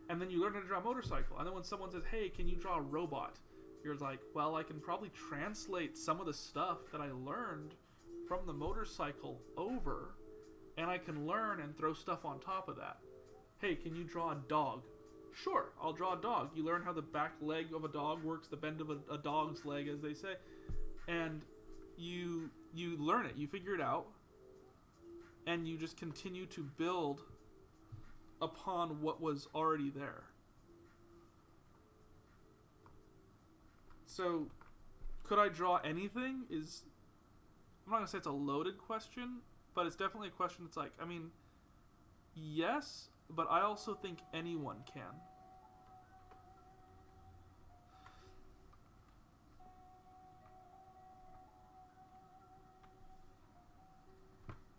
And then you learn how to draw a motorcycle. And then when someone says, hey, can you draw a robot? You're like, well, I can probably translate some of the stuff that I learned from the motorcycle over. And I can learn and throw stuff on top of that. Hey, can you draw a dog? Sure, I'll draw a dog. You learn how the back leg of a dog works, the bend of a dog's leg, as they say. And you learn it, you figure it out, and you just continue to build upon what was already there. So, could I draw anything? I'm not going to say it's a loaded question, but it's definitely a question that's like, I mean, yes, but I also think anyone can.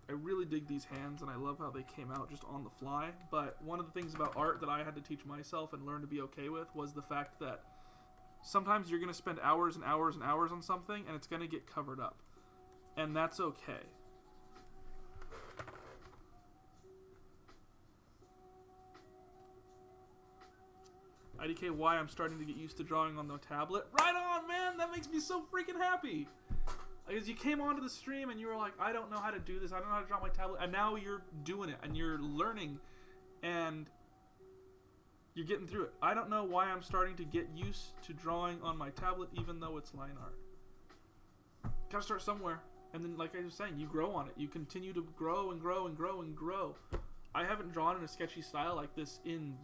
I really dig these hands, and I love how they came out just on the fly. But one of the things about art that I had to teach myself and learn to be okay with was the fact that sometimes you're going to spend hours and hours and hours on something, and it's going to get covered up. And that's okay. IDKY, I'm starting to get used to drawing on the tablet. Right on, man! That makes me so freaking happy! Because you came onto the stream and you were like, I don't know how to do this, I don't know how to draw my tablet, and now you're doing it, and you're learning, and you're getting through it. I don't know why I'm starting to get used to drawing on my tablet, even though it's line art. Gotta start somewhere, and then, like I was saying, you grow on it. You continue to grow and grow and grow and grow. I haven't drawn in a sketchy style like this in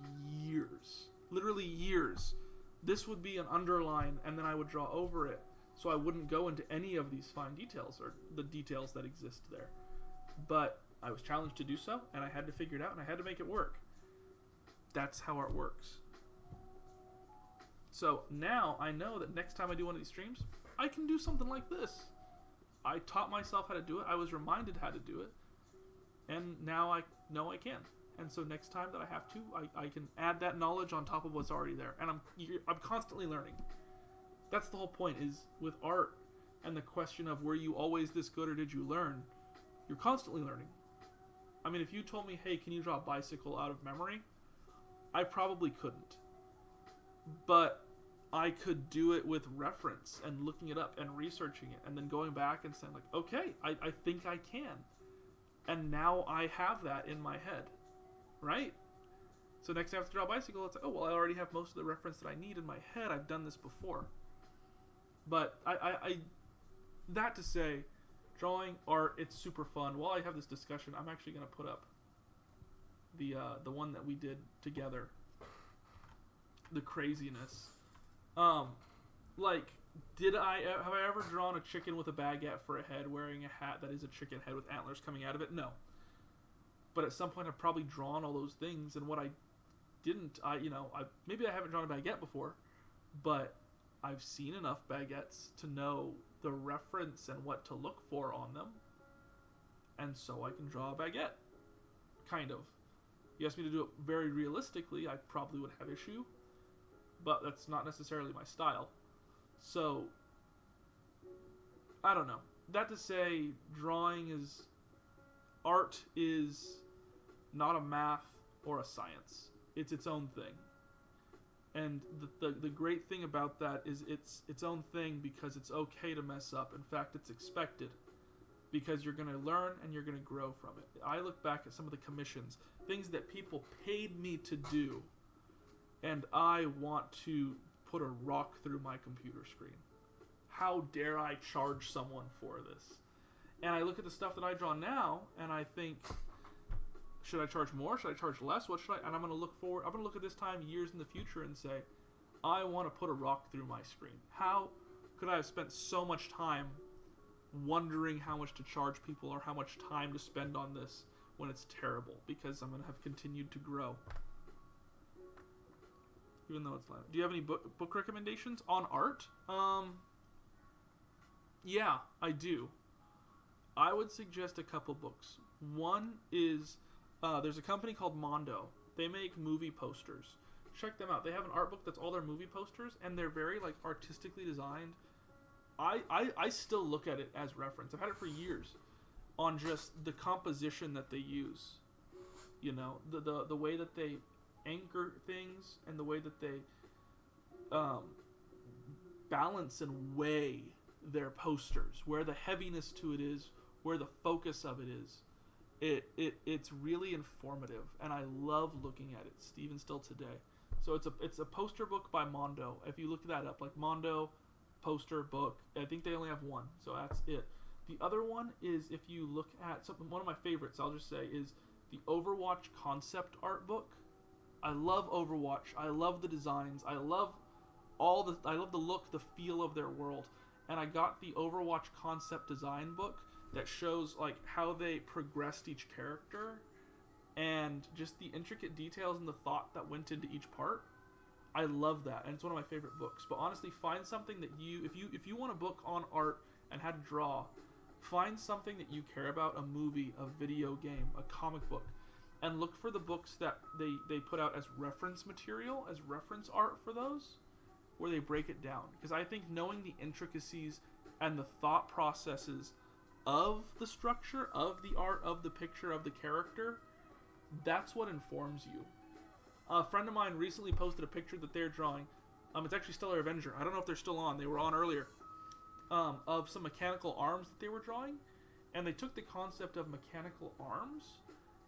years. Literally years. This would be an underline, and then I would draw over it, so I wouldn't go into any of these fine details, or the details that exist there. But I was challenged to do so, and I had to figure it out, and I had to make it work. That's how art works. So now I know that next time I do one of these streams, I can do something like this. I taught myself how to do it, I was reminded how to do it, and now I know I can. And so next time that I have to, I can add that knowledge on top of what's already there. And I'm constantly learning. That's the whole point, is with art and the question of were you always this good or did you learn? You're constantly learning. I mean, if you told me, hey, can you draw a bicycle out of memory? I probably couldn't. But I could do it with reference and looking it up and researching it and then going back and saying, like, okay, I think I can. And now I have that in my head. Right? So next time I have to draw a bicycle, it's like, oh, well, I already have most of the reference that I need in my head. I've done this before. But I that to say, drawing art, it's super fun. While I have this discussion, I'm actually going to put up the one that we did together. The craziness. Like, have I ever drawn a chicken with a baguette for a head wearing a hat that is a chicken head with antlers coming out of it? No. But at some point I've probably drawn all those things, and what I didn't, maybe I haven't drawn a baguette before, but I've seen enough baguettes to know the reference and what to look for on them, and so I can draw a baguette. Kind of. You asked me to do it very realistically, I probably would have issue, but that's not necessarily my style. So, I don't know. That to say, art is not a math or a science. It's its own thing. And the great thing about that is it's its own thing because it's okay to mess up. In fact, it's expected. because you're going to learn and you're going to grow from it. I look back at some of the commissions, things that people paid me to do, and I want to put a rock through my computer screen. How dare I charge someone for this? And I look at the stuff that I draw now, and I think, should I charge more? Should I charge less? What should I? And I'm going to look forward. I'm going to look at this time years in the future and say, I want to put a rock through my screen. How could I have spent so much time wondering how much to charge people or how much time to spend on this when it's terrible? Because I'm going to have continued to grow. Even though it's not. Do you have any book recommendations on art? Yeah, I do. I would suggest a couple books. One is, there's a company called Mondo. They make movie posters. Check them out. They have an art book that's all their movie posters, and they're very like artistically designed. I still look at it as reference. I've had it for years on just the composition that they use. You know, the way that they anchor things and the way that they balance and weigh their posters, where the heaviness to it is, where the focus of it is. It's really informative, and I love looking at it, even still today. So it's a poster book by Mondo. If you look that up, like Mondo poster book, I think they only have one, so that's it. The other one is, if you look at something, one of my favorites, I'll just say, is the Overwatch concept art book. I love Overwatch. I love the designs. I love the look, the feel of their world. And I got the Overwatch concept design book that shows like how they progressed each character and just the intricate details and the thought that went into each part. I love that, and it's one of my favorite books. But honestly, find something that if you want a book on art and how to draw, find something that you care about, a movie, a video game, a comic book, and look for the books that they put out as reference material, as reference art for those, where they break it down. Because I think knowing the intricacies and the thought processes of the structure, of the art, of the picture, of the character, that's what informs you. A friend of mine recently posted a picture that they're drawing. It's actually Stellar Avenger. I don't know if they're still on. They were on earlier. Of some mechanical arms that they were drawing. And they took the concept of mechanical arms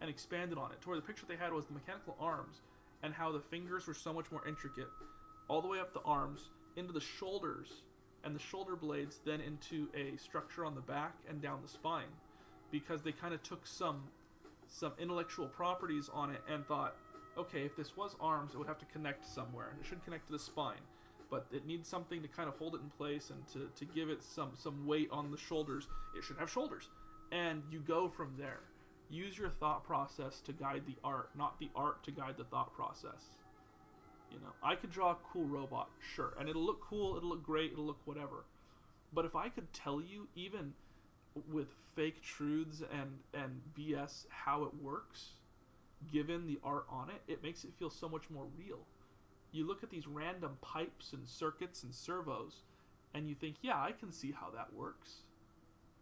and expanded on it. To where the picture they had was the mechanical arms and how the fingers were so much more intricate. All the way up the arms, into the shoulders, and the shoulder blades, then into a structure on the back and down the spine. Because they kind of took some intellectual properties on it and thought, okay, if this was arms, it would have to connect somewhere, and it should connect to the spine. But it needs something to kind of hold it in place and to give it some weight on the shoulders. It should have shoulders. And you go from there. Use your thought process to guide the art, not the art to guide the thought process. You know, I could draw a cool robot, sure, and it'll look cool, it'll look great, it'll look whatever. But if I could tell you, even with fake truths and BS, how it works, given the art on it, it makes it feel so much more real. You look at these random pipes and circuits and servos, and you think, yeah, I can see how that works.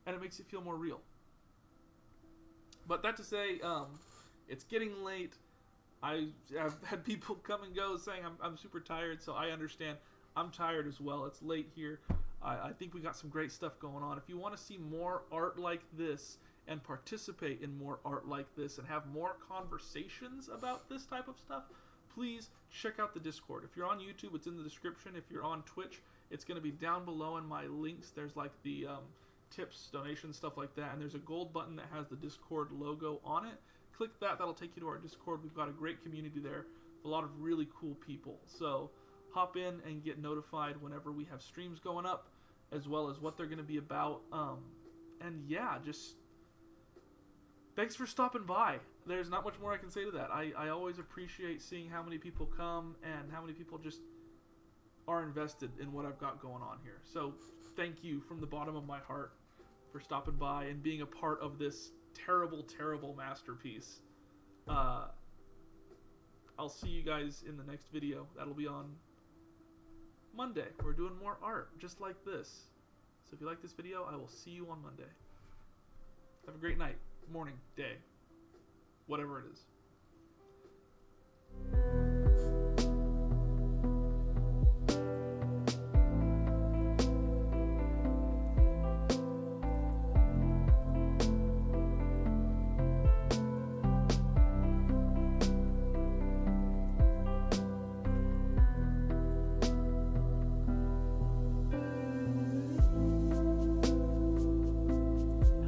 And it makes it feel more real. But that to say, it's getting late. I've had people come and go saying I'm super tired, so I understand. I'm tired as well. It's late here. I think we got some great stuff going on. If you want to see more art like this and participate in more art like this and have more conversations about this type of stuff, please check out the Discord. If you're on YouTube, it's in the description. If you're on Twitch, it's going to be down below in my links. There's like the tips, donations, stuff like that, and there's a gold button that has the Discord logo on it. Click that. That'll take you to our Discord. We've got a great community there, a lot of really cool people. So hop in and get notified whenever we have streams going up, as well as what they're going to be about. And yeah, just thanks for stopping by. There's not much more I can say to that. I always appreciate seeing how many people come and how many people just are invested in what I've got going on here. So thank you from the bottom of my heart for stopping by and being a part of this terrible, terrible masterpiece. I'll see you guys in the next video. That'll be on Monday. We're doing more art just like this. So if you like this video, I will see you on Monday. Have a great night, morning, day, whatever it is.